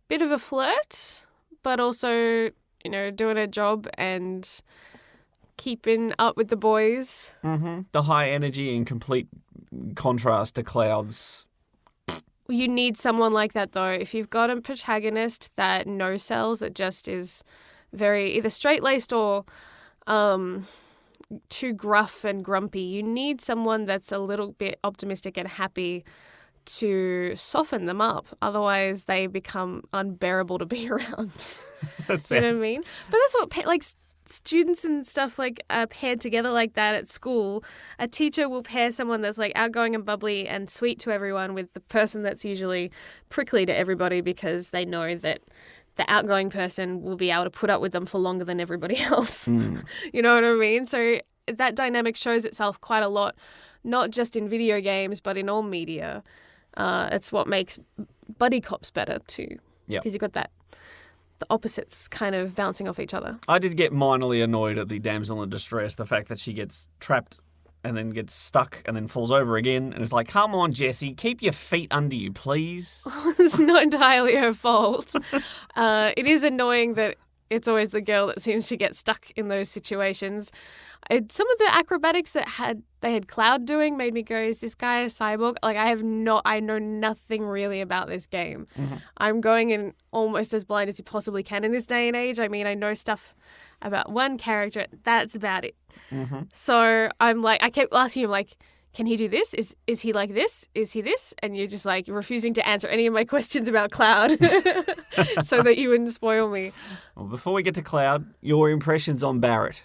Speaker 2: Bit of a flirt, but also, you know, doing her job and keeping up with the boys.
Speaker 1: Mm-hmm. The high energy in complete contrast to Cloud's.
Speaker 2: You need someone like that, though. If you've got a protagonist that no sells, that just is very either straight-laced or too gruff and grumpy, you need someone that's a little bit optimistic and happy to soften them up. Otherwise, they become unbearable to be around. You know what I mean? But that's what, like, students and stuff like are paired together like that at school. A teacher will pair someone that's like outgoing and bubbly and sweet to everyone with the person that's usually prickly to everybody, because they know that the outgoing person will be able to put up with them for longer than everybody else. You know what I mean? So that dynamic shows itself quite a lot, not just in video games, but in all media. It's what makes buddy cops better too. Yeah. Because you've got that. The opposites kind of bouncing off each other.
Speaker 1: I did get minorly annoyed at the damsel in distress, the fact that she gets trapped and then gets stuck and then falls over again. And it's like, come on, Jessie, keep your feet under you, please.
Speaker 2: It's not entirely her fault. It is annoying that it's always the girl that seems to get stuck in those situations. Some of the acrobatics that they had Cloud doing made me go, is this guy a cyborg? Like, I know nothing really about this game. Mm-hmm. I'm going in almost as blind as you possibly can in this day and age. I mean, I know stuff about one character. That's about it. Mm-hmm. So I'm like, I kept asking him, like, can he do this? Is he like this? Is he this? And you're just like refusing to answer any of my questions about Cloud so that you wouldn't spoil me.
Speaker 1: Well, before we get to Cloud, your impressions on Barrett.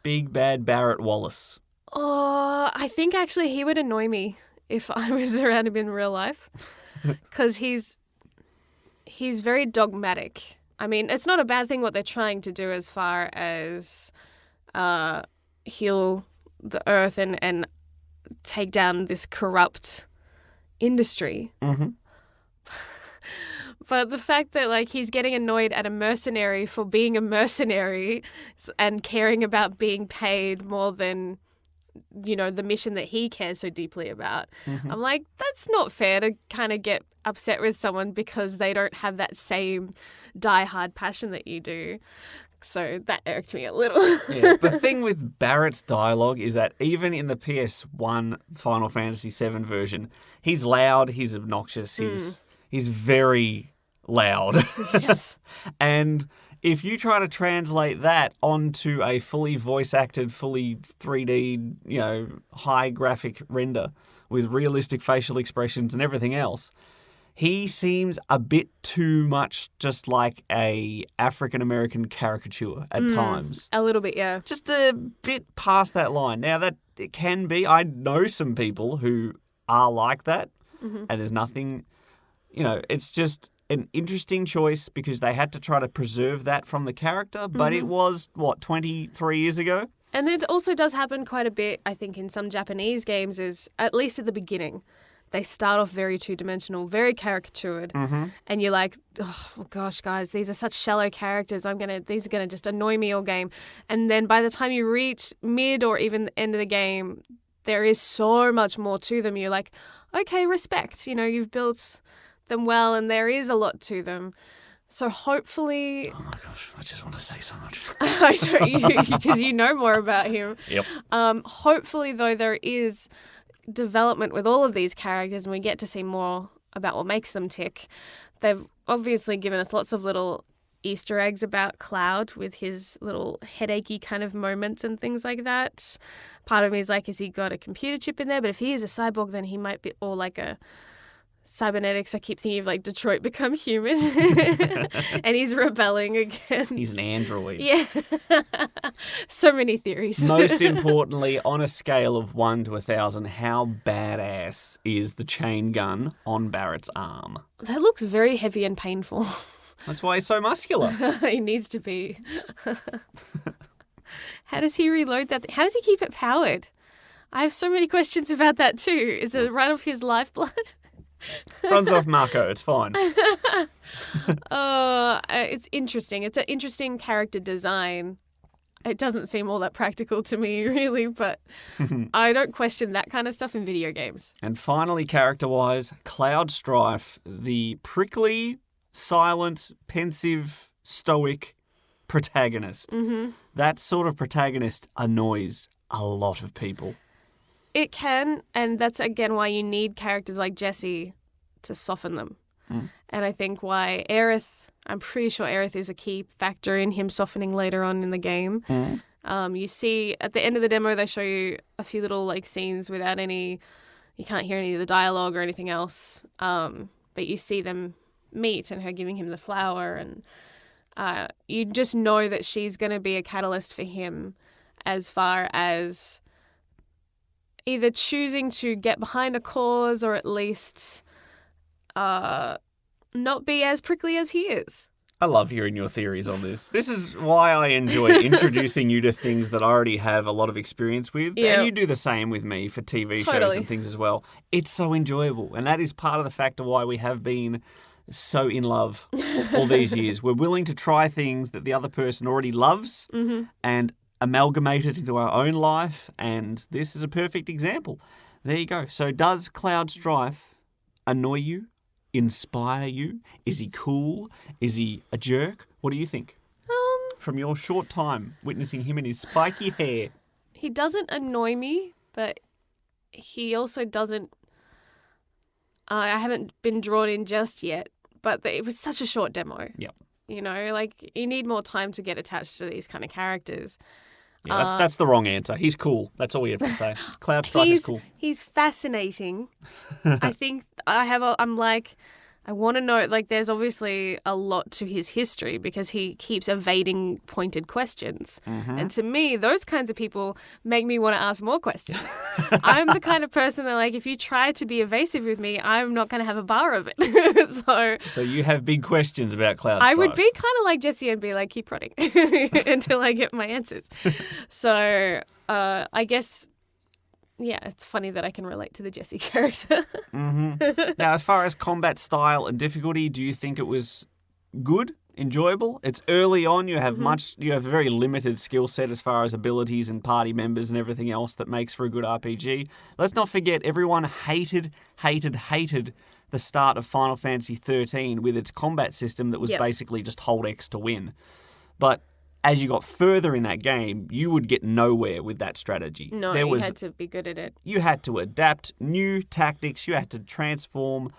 Speaker 1: Big bad Barrett Wallace.
Speaker 2: Oh, I think actually he would annoy me if I was around him in real life, because he's very dogmatic. I mean, it's not a bad thing what they're trying to do as far as heal the earth and take down this corrupt industry. Mm-hmm. But the fact that, like, he's getting annoyed at a mercenary for being a mercenary and caring about being paid more than the mission that he cares so deeply about. I'm like, that's not fair to kind of get upset with someone because they don't have that same die-hard passion that you do. So that irked me a little.
Speaker 1: Yeah, the thing with Barrett's dialogue is that even in the PS1 Final Fantasy VII version, he's loud, he's obnoxious, he's very loud.
Speaker 2: Yes.
Speaker 1: And if you try to translate that onto a fully voice-acted, fully 3D, high graphic render with realistic facial expressions and everything else, he seems a bit too much just like a African-American caricature at times.
Speaker 2: A little bit, yeah.
Speaker 1: Just a bit past that line. Now, that it can be. I know some people who are like that, and there's nothing, it's just an interesting choice because they had to try to preserve that from the character, but it was, 23 years ago?
Speaker 2: And it also does happen quite a bit, I think, in some Japanese games, is at least at the beginning. They start off very two-dimensional, very caricatured, and you're like, oh gosh, guys, these are such shallow characters. These are gonna just annoy me all game. And then by the time you reach mid or even the end of the game, there is so much more to them. You're like, okay, respect. You've built them well, and there is a lot to them. So hopefully,
Speaker 1: oh my gosh, I just want to say so much.
Speaker 2: I know because you know more about him.
Speaker 1: Yep.
Speaker 2: Hopefully, though, there is development with all of these characters and we get to see more about what makes them tick. They've obviously given us lots of little Easter eggs about Cloud with his little headachy kind of moments and things like that. Part of me is like, has he got a computer chip in there? But if he is a cyborg, then he might be, or like a cybernetics. I keep thinking of like Detroit Become Human and he's rebelling against.
Speaker 1: He's an android.
Speaker 2: Yeah. So many theories.
Speaker 1: Most importantly, on a scale of 1 to 1,000, how badass is the chain gun on Barrett's arm?
Speaker 2: That looks very heavy and painful.
Speaker 1: That's why he's so muscular.
Speaker 2: He needs to be. How does he reload that? How does he keep it powered? I have so many questions about that too. Is it right off his lifeblood?
Speaker 1: Runs off Marco, it's fine.
Speaker 2: It's interesting. It's an interesting character design. It doesn't seem all that practical to me, really, but I don't question that kind of stuff in video games.
Speaker 1: And finally, character-wise, Cloud Strife, the prickly, silent, pensive, stoic protagonist. That sort of protagonist annoys a lot of people.
Speaker 2: It can, and that's again why you need characters like Jessie to soften them. And I think why Aerith, I'm pretty sure Aerith is a key factor in him softening later on in the game. You see at the end of the demo, they show you a few little like scenes without any, you can't hear any of the dialogue or anything else. But you see them meet and her giving him the flower, and you just know that she's going to be a catalyst for him as far as either choosing to get behind a cause or at least not be as prickly as he is.
Speaker 1: I love hearing your theories on this. This is why I enjoy introducing you to things that I already have a lot of experience with.
Speaker 2: Yep.
Speaker 1: And you do the same with me for TV shows
Speaker 2: Totally.
Speaker 1: and things as well. It's so enjoyable. And that is part of the factor why we have been so in love all these years. We're willing to try things that the other person already loves and amalgamate it into our own life. And this is a perfect example. There you go. So does Cloud Strife annoy you? Inspire you? Is he cool? Is he a jerk? What do you think? From your short time witnessing him in his spiky hair.
Speaker 2: He doesn't annoy me, but he also doesn't... I haven't been drawn in just yet, but it was such a short demo.
Speaker 1: Yep.
Speaker 2: You know, like, you need more time to get attached to these kind of characters.
Speaker 1: Yeah, that's the wrong answer. He's cool. That's all we have to say. Cloud Strife is cool.
Speaker 2: He's fascinating. I think I'm like, I want to know, like, there's obviously a lot to his history because he keeps evading pointed questions. And to me, those kinds of people make me want to ask more questions. I'm the kind of person that, like, if you try to be evasive with me, I'm not going to have a bar of it. So
Speaker 1: you have big questions about Cloud Strife.
Speaker 2: I would be kind of like Jessie and be like, keep prodding until I get my answers. So I guess... Yeah, it's funny that I can relate to the Jessie character.
Speaker 1: Now, as far as combat style and difficulty, do you think it was good? enjoyable. It's early on. You have a very limited skill set as far as abilities and party members and everything else that makes for a good RPG. Let's not forget, everyone hated the start of Final Fantasy XIII with its combat system that was basically just hold X to win. But as you got further in that game, you would get nowhere with that strategy.
Speaker 2: No, you had to be good at it.
Speaker 1: You had to adapt new tactics. You had to transform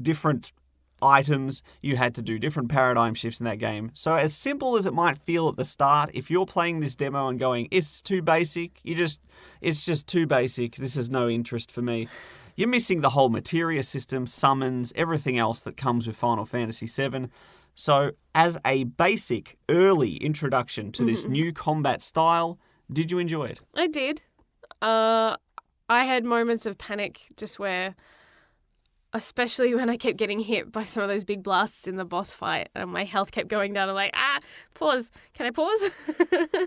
Speaker 1: different items. You had to do different paradigm shifts in that game. So as simple as it might feel at the start, if you're playing this demo and going, it's too basic, it's just too basic, this is no interest for me, you're missing the whole materia system, summons, everything else that comes with Final Fantasy VII. So as a basic early introduction to this new combat style, did you enjoy it?
Speaker 2: I did. I had moments of panic just where, especially when I kept getting hit by some of those big blasts in the boss fight and my health kept going down. I'm like, pause. Can I pause?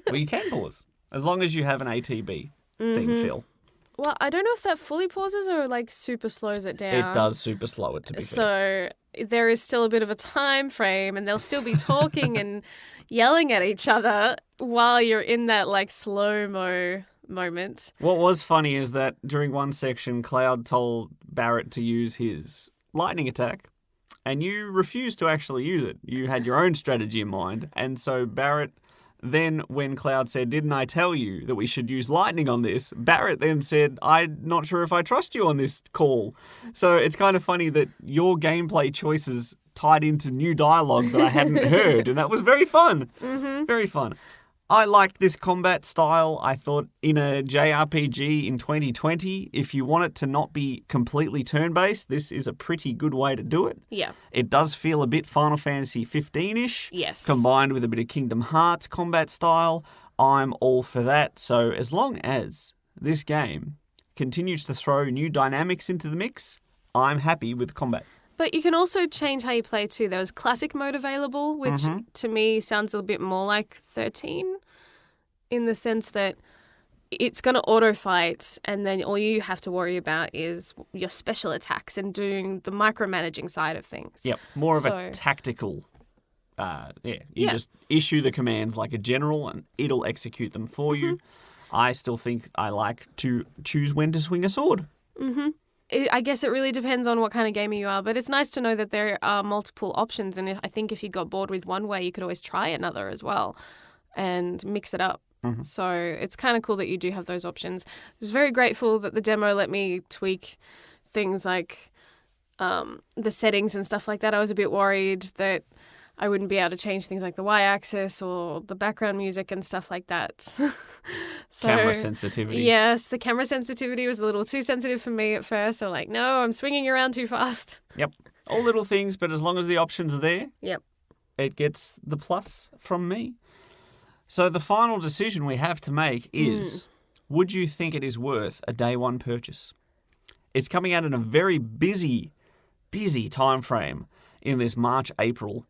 Speaker 1: Well, you can pause, as long as you have an ATB thing, Phil.
Speaker 2: Well, I don't know if that fully pauses or like super slows it down.
Speaker 1: It does super slow it, to be fair.
Speaker 2: So there is still a bit of a time frame and they'll still be talking and yelling at each other while you're in that like slow-mo moment.
Speaker 1: What was funny is that during one section, Cloud told Barrett to use his lightning attack, and you refused to actually use it. You had your own strategy in mind, and so Barrett then, when Cloud said, didn't I tell you that we should use lightning on this? Barrett then said, I'm not sure if I trust you on this call. So it's kind of funny that your gameplay choices tied into new dialogue that I hadn't heard, and that was very fun. Very fun. I liked this combat style. I thought in a JRPG in 2020, if you want it to not be completely turn-based, this is a pretty good way to do it.
Speaker 2: Yeah.
Speaker 1: It does feel a bit Final Fantasy 15-ish.
Speaker 2: Yes.
Speaker 1: Combined with a bit of Kingdom Hearts combat style. I'm all for that. So as long as this game continues to throw new dynamics into the mix, I'm happy with combat.
Speaker 2: But you can also change how you play too. There was classic mode available, which to me sounds a bit more like 13 in the sense that it's going to auto fight and then all you have to worry about is your special attacks and doing the micromanaging side of things.
Speaker 1: Yep, more of a tactical. Just issue the commands like a general and it'll execute them for you. I still think I like to choose when to swing a sword.
Speaker 2: I guess it really depends on what kind of gamer you are, but it's nice to know that there are multiple options. And I think if you got bored with one way, you could always try another as well and mix it up. So it's kind of cool that you do have those options. I was very grateful that the demo let me tweak things like the settings and stuff like that. I was a bit worried that I wouldn't be able to change things like the Y-axis or the background music and stuff like that.
Speaker 1: Camera sensitivity.
Speaker 2: Yes, the camera sensitivity was a little too sensitive for me at first. So like, no, I'm swinging around too fast.
Speaker 1: Yep. All little things, but as long as the options are there,
Speaker 2: yep,
Speaker 1: it gets the plus from me. So the final decision we have to make is, would you think it is worth a day one purchase? It's coming out in a very busy time frame in this March-April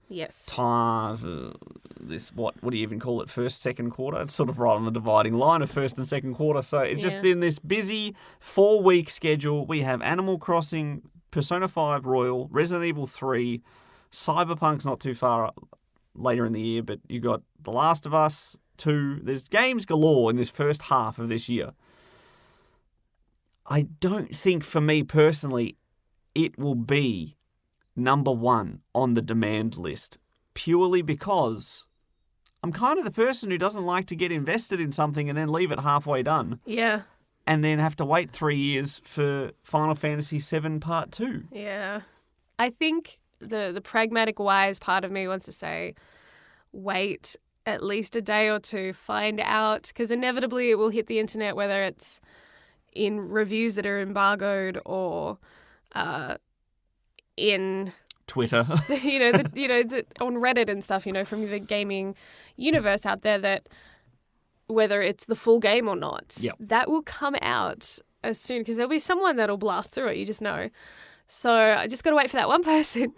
Speaker 1: time. What do you even call it? First, second quarter? It's sort of right on the dividing line of first and second quarter. So it's just in this busy 4-week schedule. We have Animal Crossing, Persona 5 Royal, Resident Evil 3, Cyberpunk's not too far later in the year, but you got The Last of Us 2. There's games galore in this first half of this year. I don't think, for me personally, it will be number one on the demand list, purely because I'm kind of the person who doesn't like to get invested in something and then leave it halfway done.
Speaker 2: Yeah.
Speaker 1: And then have to wait 3 years for Final Fantasy VII Part 2.
Speaker 2: Yeah. I think the pragmatic wise part of me wants to say, wait at least a day or two, find out, because inevitably it will hit the internet, whether it's in reviews that are embargoed or in
Speaker 1: Twitter,
Speaker 2: on Reddit and stuff, from the gaming universe out there, that whether it's the full game or not, that will come out as soon, because there'll be someone that'll blast through it. You just know. So I just got to wait for that one person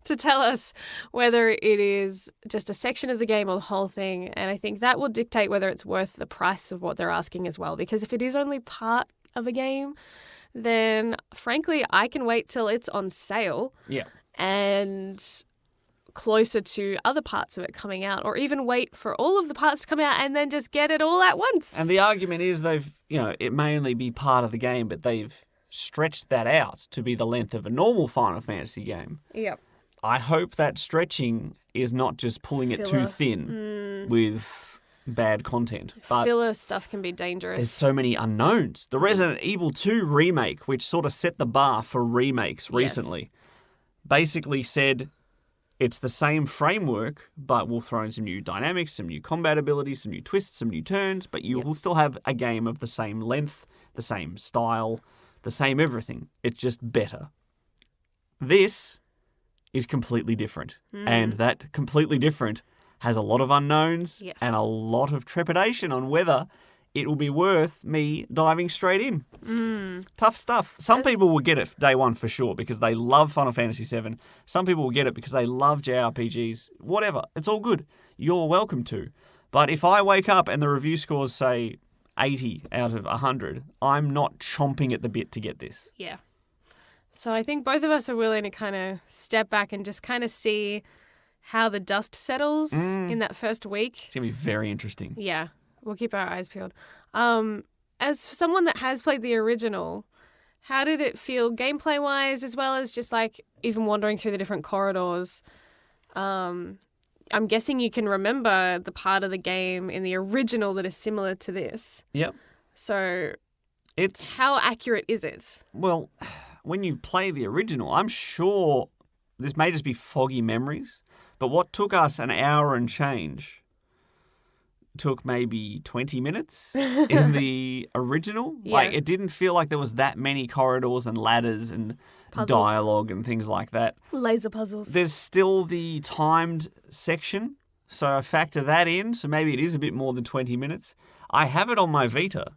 Speaker 2: to tell us whether it is just a section of the game or the whole thing. And I think that will dictate whether it's worth the price of what they're asking as well. Because if it is only part of a game, then frankly, I can wait till it's on sale.
Speaker 1: Yeah.
Speaker 2: And closer to other parts of it coming out, or even wait for all of the parts to come out and then just get it all at once.
Speaker 1: And the argument is it may only be part of the game, but they've stretched that out to be the length of a normal Final Fantasy game.
Speaker 2: Yep.
Speaker 1: I hope that stretching is not just pulling it too thin with bad content. But
Speaker 2: filler stuff can be dangerous.
Speaker 1: there's so many unknowns. The Resident Evil 2 remake, which sort of set the bar for remakes recently, basically said it's the same framework, but we'll throw in some new dynamics, some new combat abilities, some new twists, some new turns, but you will still have a game of the same length, the same style, the same everything. It's just better. This is completely different. And that completely different has a lot of unknowns and a lot of trepidation on whether it will be worth me diving straight in. Tough stuff. Some people will get it day one for sure because they love Final Fantasy VII. Some people will get it because they love JRPGs. Whatever. It's all good. You're welcome to. But if I wake up and the review scores say 80 out of 100, I'm not chomping at the bit to get this.
Speaker 2: Yeah. So I think both of us are willing to kind of step back and just kind of see how the dust settles in that first week.
Speaker 1: It's going to be very interesting.
Speaker 2: Yeah. We'll keep our eyes peeled. As someone that has played the original, how did it feel gameplay-wise, as well as just like even wandering through the different corridors? I'm guessing you can remember the part of the game in the original that is similar to this.
Speaker 1: Yep.
Speaker 2: So
Speaker 1: It's
Speaker 2: how accurate is it?
Speaker 1: Well, when you play the original, I'm sure this may just be foggy memories, but what took us an hour and change took maybe 20 minutes in the original.
Speaker 2: Yeah.
Speaker 1: Like, it didn't feel like there was that many corridors and ladders and
Speaker 2: Puzzles.
Speaker 1: dialogue and things like that.
Speaker 2: Laser puzzles.
Speaker 1: There's still the timed section, so I factor that in, so maybe it is a bit more than 20 minutes. I have it on my Vita.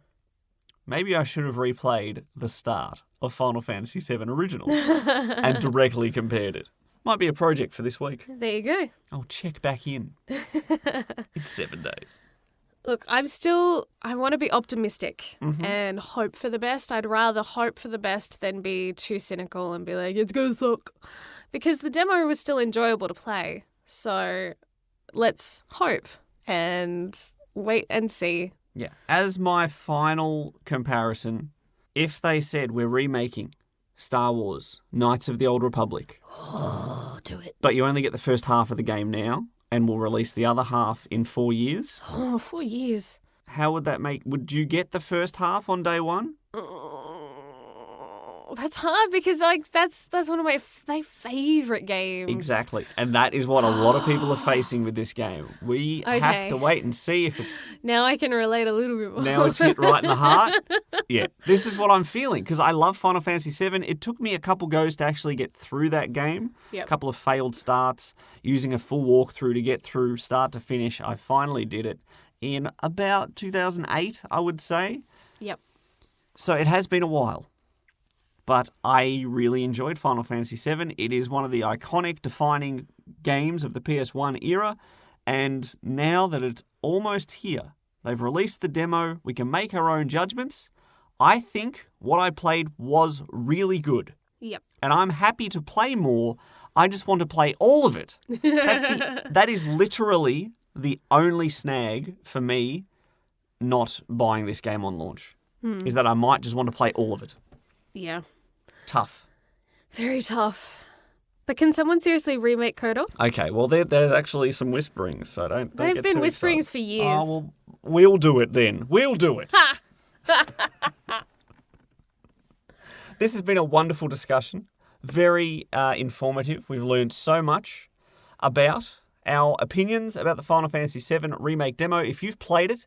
Speaker 1: Maybe I should have replayed the start of Final Fantasy VII Original and directly compared it. Might be a project for this week.
Speaker 2: There you go.
Speaker 1: I'll check back in. It's 7 days.
Speaker 2: Look, I want to be optimistic and hope for the best. I'd rather hope for the best than be too cynical and be like, it's going to suck. Because the demo was still enjoyable to play. So let's hope and wait and see.
Speaker 1: Yeah. As my final comparison, if they said we're remaking Star Wars, Knights of the Old Republic.
Speaker 2: Oh, do it.
Speaker 1: But you only get the first half of the game now, and we'll release the other half in 4 years.
Speaker 2: Oh, 4 years.
Speaker 1: How would that make... Would you get the first half on day one?
Speaker 2: That's hard because that's one of my favourite games.
Speaker 1: Exactly. And that is what a lot of people are facing with this game. We have to wait and see if it's...
Speaker 2: Now I can relate a little bit more.
Speaker 1: Now it's hit right in the heart. Yeah. This is what I'm feeling because I love Final Fantasy VII. It took me a couple goes to actually get through that game.
Speaker 2: Yep.
Speaker 1: A couple of failed starts, using a full walkthrough to get through start to finish. I finally did it in about 2008, I would say.
Speaker 2: Yep.
Speaker 1: So it has been a while. But I really enjoyed Final Fantasy VII. It is one of the iconic, defining games of the PS1 era. And now that it's almost here, they've released the demo, we can make our own judgments. I think what I played was really good.
Speaker 2: Yep.
Speaker 1: And I'm happy to play more. I just want to play all of it. That is literally the only snag for me not buying this game on launch. Is that I might just want to play all of it.
Speaker 2: Yeah.
Speaker 1: Tough.
Speaker 2: Very tough. But can someone seriously remake KOTOR?
Speaker 1: Okay, well, there's actually some whisperings, so don't
Speaker 2: They've
Speaker 1: get
Speaker 2: been
Speaker 1: too
Speaker 2: whisperings
Speaker 1: excited.
Speaker 2: for years.
Speaker 1: Oh, well, we'll do it then. We'll do it. This has been a wonderful discussion. Very informative. We've learned so much about our opinions about the Final Fantasy VII Remake demo. If you've played it,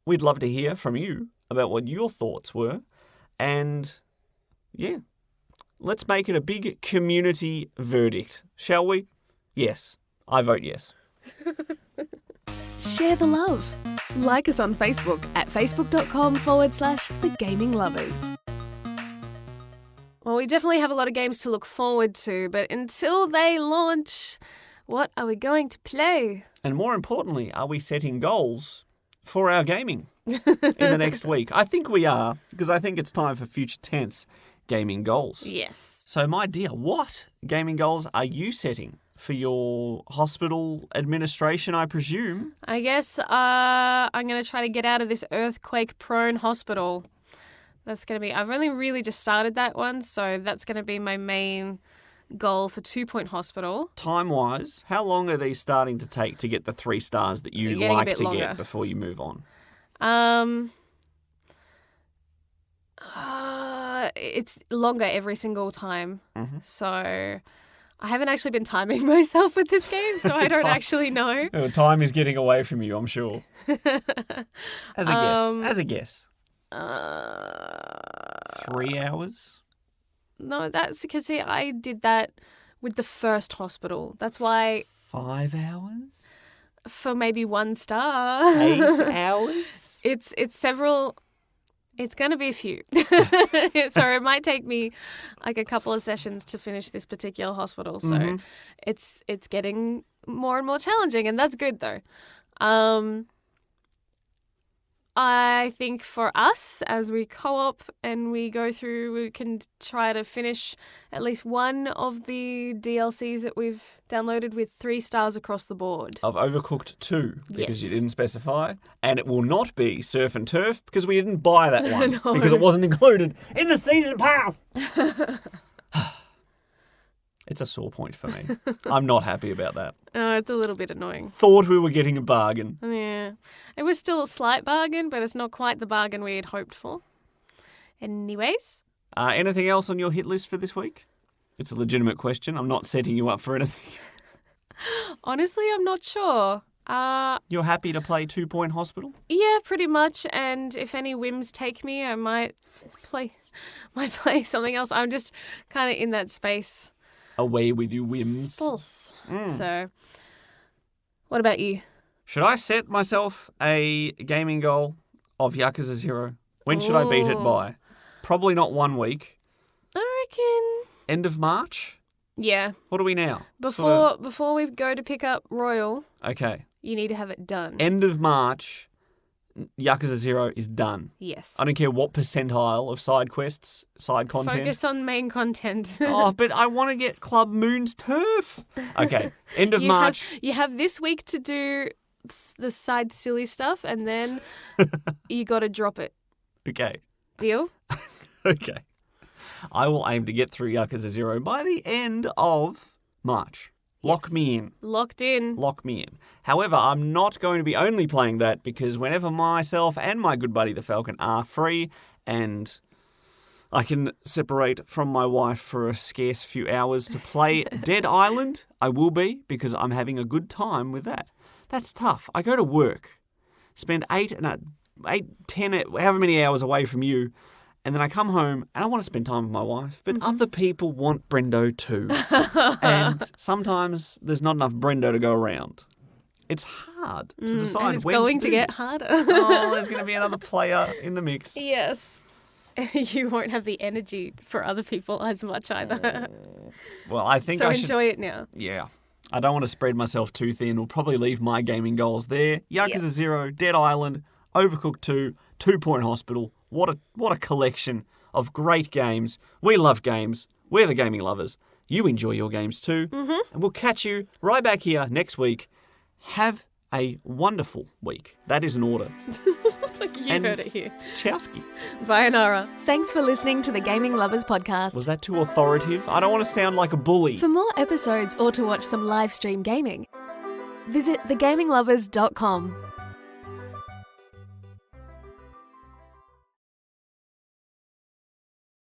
Speaker 1: we'd love to hear from you about what your thoughts were. And, yeah, let's make it a big community verdict, shall we? Yes. I vote yes.
Speaker 3: Share the love. Like us on Facebook at facebook.com/thegaminglovers.
Speaker 2: Well, we definitely have a lot of games to look forward to, but until they launch, what are we going to play?
Speaker 1: And more importantly, are we setting goals for our gaming in the next week? I think we are, because I think it's time for future tense gaming goals.
Speaker 2: Yes.
Speaker 1: So, my dear, what gaming goals are you setting for your hospital administration, I presume.
Speaker 2: I guess I'm going to try to get out of this earthquake-prone hospital. That's going to be... I've only really just started that one, so that's going to be my main goal for 2 Point Hospital.
Speaker 1: Time-wise, how long are these starting to take to get the 3 stars that you
Speaker 2: They're getting a
Speaker 1: like
Speaker 2: bit
Speaker 1: to
Speaker 2: longer.
Speaker 1: get before you move on?
Speaker 2: It's longer every single time.
Speaker 1: Mm-hmm.
Speaker 2: So I haven't actually been timing myself with this game, so I don't actually know.
Speaker 1: Time is getting away from you, I'm sure. As a guess. 3 hours?
Speaker 2: No, that's because see, I did that with the first hospital. That's why
Speaker 1: 5 hours?
Speaker 2: for maybe 1 star.
Speaker 1: 8 hours?
Speaker 2: It's several. It's going to be a few. So it might take me like a couple of sessions to finish this particular hospital. So it's getting more and more challenging, and that's good though. I think for us, as we co-op and we go through, we can try to finish at least one of the DLCs that we've downloaded with 3 stars across the board.
Speaker 1: Of Overcooked 2, because
Speaker 2: Yes.
Speaker 1: you didn't specify. And it will not be Surf and Turf, because we didn't buy that one,
Speaker 2: No.
Speaker 1: because it wasn't included in the season pass. It's a sore point for me. I'm not happy about that.
Speaker 2: Oh, it's a little bit annoying.
Speaker 1: Thought we were getting a bargain.
Speaker 2: Yeah. It was still a slight bargain, but it's not quite the bargain we had hoped for. Anyways.
Speaker 1: Anything else on your hit list for this week? It's a legitimate question. I'm not setting you up for anything.
Speaker 2: Honestly, I'm not sure.
Speaker 1: You're happy to play 2 Point Hospital?
Speaker 2: Yeah, pretty much. And if any whims take me, I might play something else. I'm just kind of in that space.
Speaker 1: Away with you whims.
Speaker 2: So, what about you?
Speaker 1: Should I set myself a gaming goal of Yakuza 0? When should I beat it by? Probably not 1 week.
Speaker 2: I reckon.
Speaker 1: End of March?
Speaker 2: Yeah.
Speaker 1: What are we now?
Speaker 2: Before we go to pick up Royal,
Speaker 1: Okay.
Speaker 2: you need to have it done.
Speaker 1: End of March, Yakuza 0 is done.
Speaker 2: Yes.
Speaker 1: I don't care what percentile of side quests, side content.
Speaker 2: Focus on main content.
Speaker 1: Oh, but I want to get Club Moon's turf. Okay. End of March.
Speaker 2: You have this week to do the side silly stuff, and then you got to drop it.
Speaker 1: Okay.
Speaker 2: Deal?
Speaker 1: Okay. I will aim to get through Yakuza 0 by the end of March. Lock
Speaker 2: Yes.
Speaker 1: me in.
Speaker 2: Locked in.
Speaker 1: Lock me in. However, I'm not going to be only playing that because whenever myself and my good buddy the Falcon are free and I can separate from my wife for a scarce few hours to play Dead Island, I will be because I'm having a good time with that. That's tough. I go to work, spend 10, however many hours away from you, and then I come home and I want to spend time with my wife, but other people want Brendo too. And sometimes there's not enough Brendo to go around. It's hard to decide
Speaker 2: and it's
Speaker 1: when
Speaker 2: going
Speaker 1: to
Speaker 2: to
Speaker 1: do
Speaker 2: get
Speaker 1: this.
Speaker 2: harder.
Speaker 1: Oh, there's going to be another player in the mix.
Speaker 2: Yes. You won't have the energy for other people as much either.
Speaker 1: Well, I think
Speaker 2: So
Speaker 1: I should...
Speaker 2: enjoy it now.
Speaker 1: Yeah. I don't want to spread myself too thin. We'll probably leave my gaming goals there. Yakuza 0, Dead Island, Overcooked 2, 2 Point Hospital. What a collection of great games. We love games. We're the gaming lovers. You enjoy your games too. Mm-hmm. And we'll catch you right back here next week. Have a wonderful week. That is an order.
Speaker 2: You heard it here.
Speaker 1: Chowski.
Speaker 2: Sayonara.
Speaker 3: Thanks for listening to the Gaming Lovers podcast.
Speaker 1: Was that too authoritative? I don't want to sound like a bully.
Speaker 3: For more episodes or to watch some live stream gaming, visit thegaminglovers.com.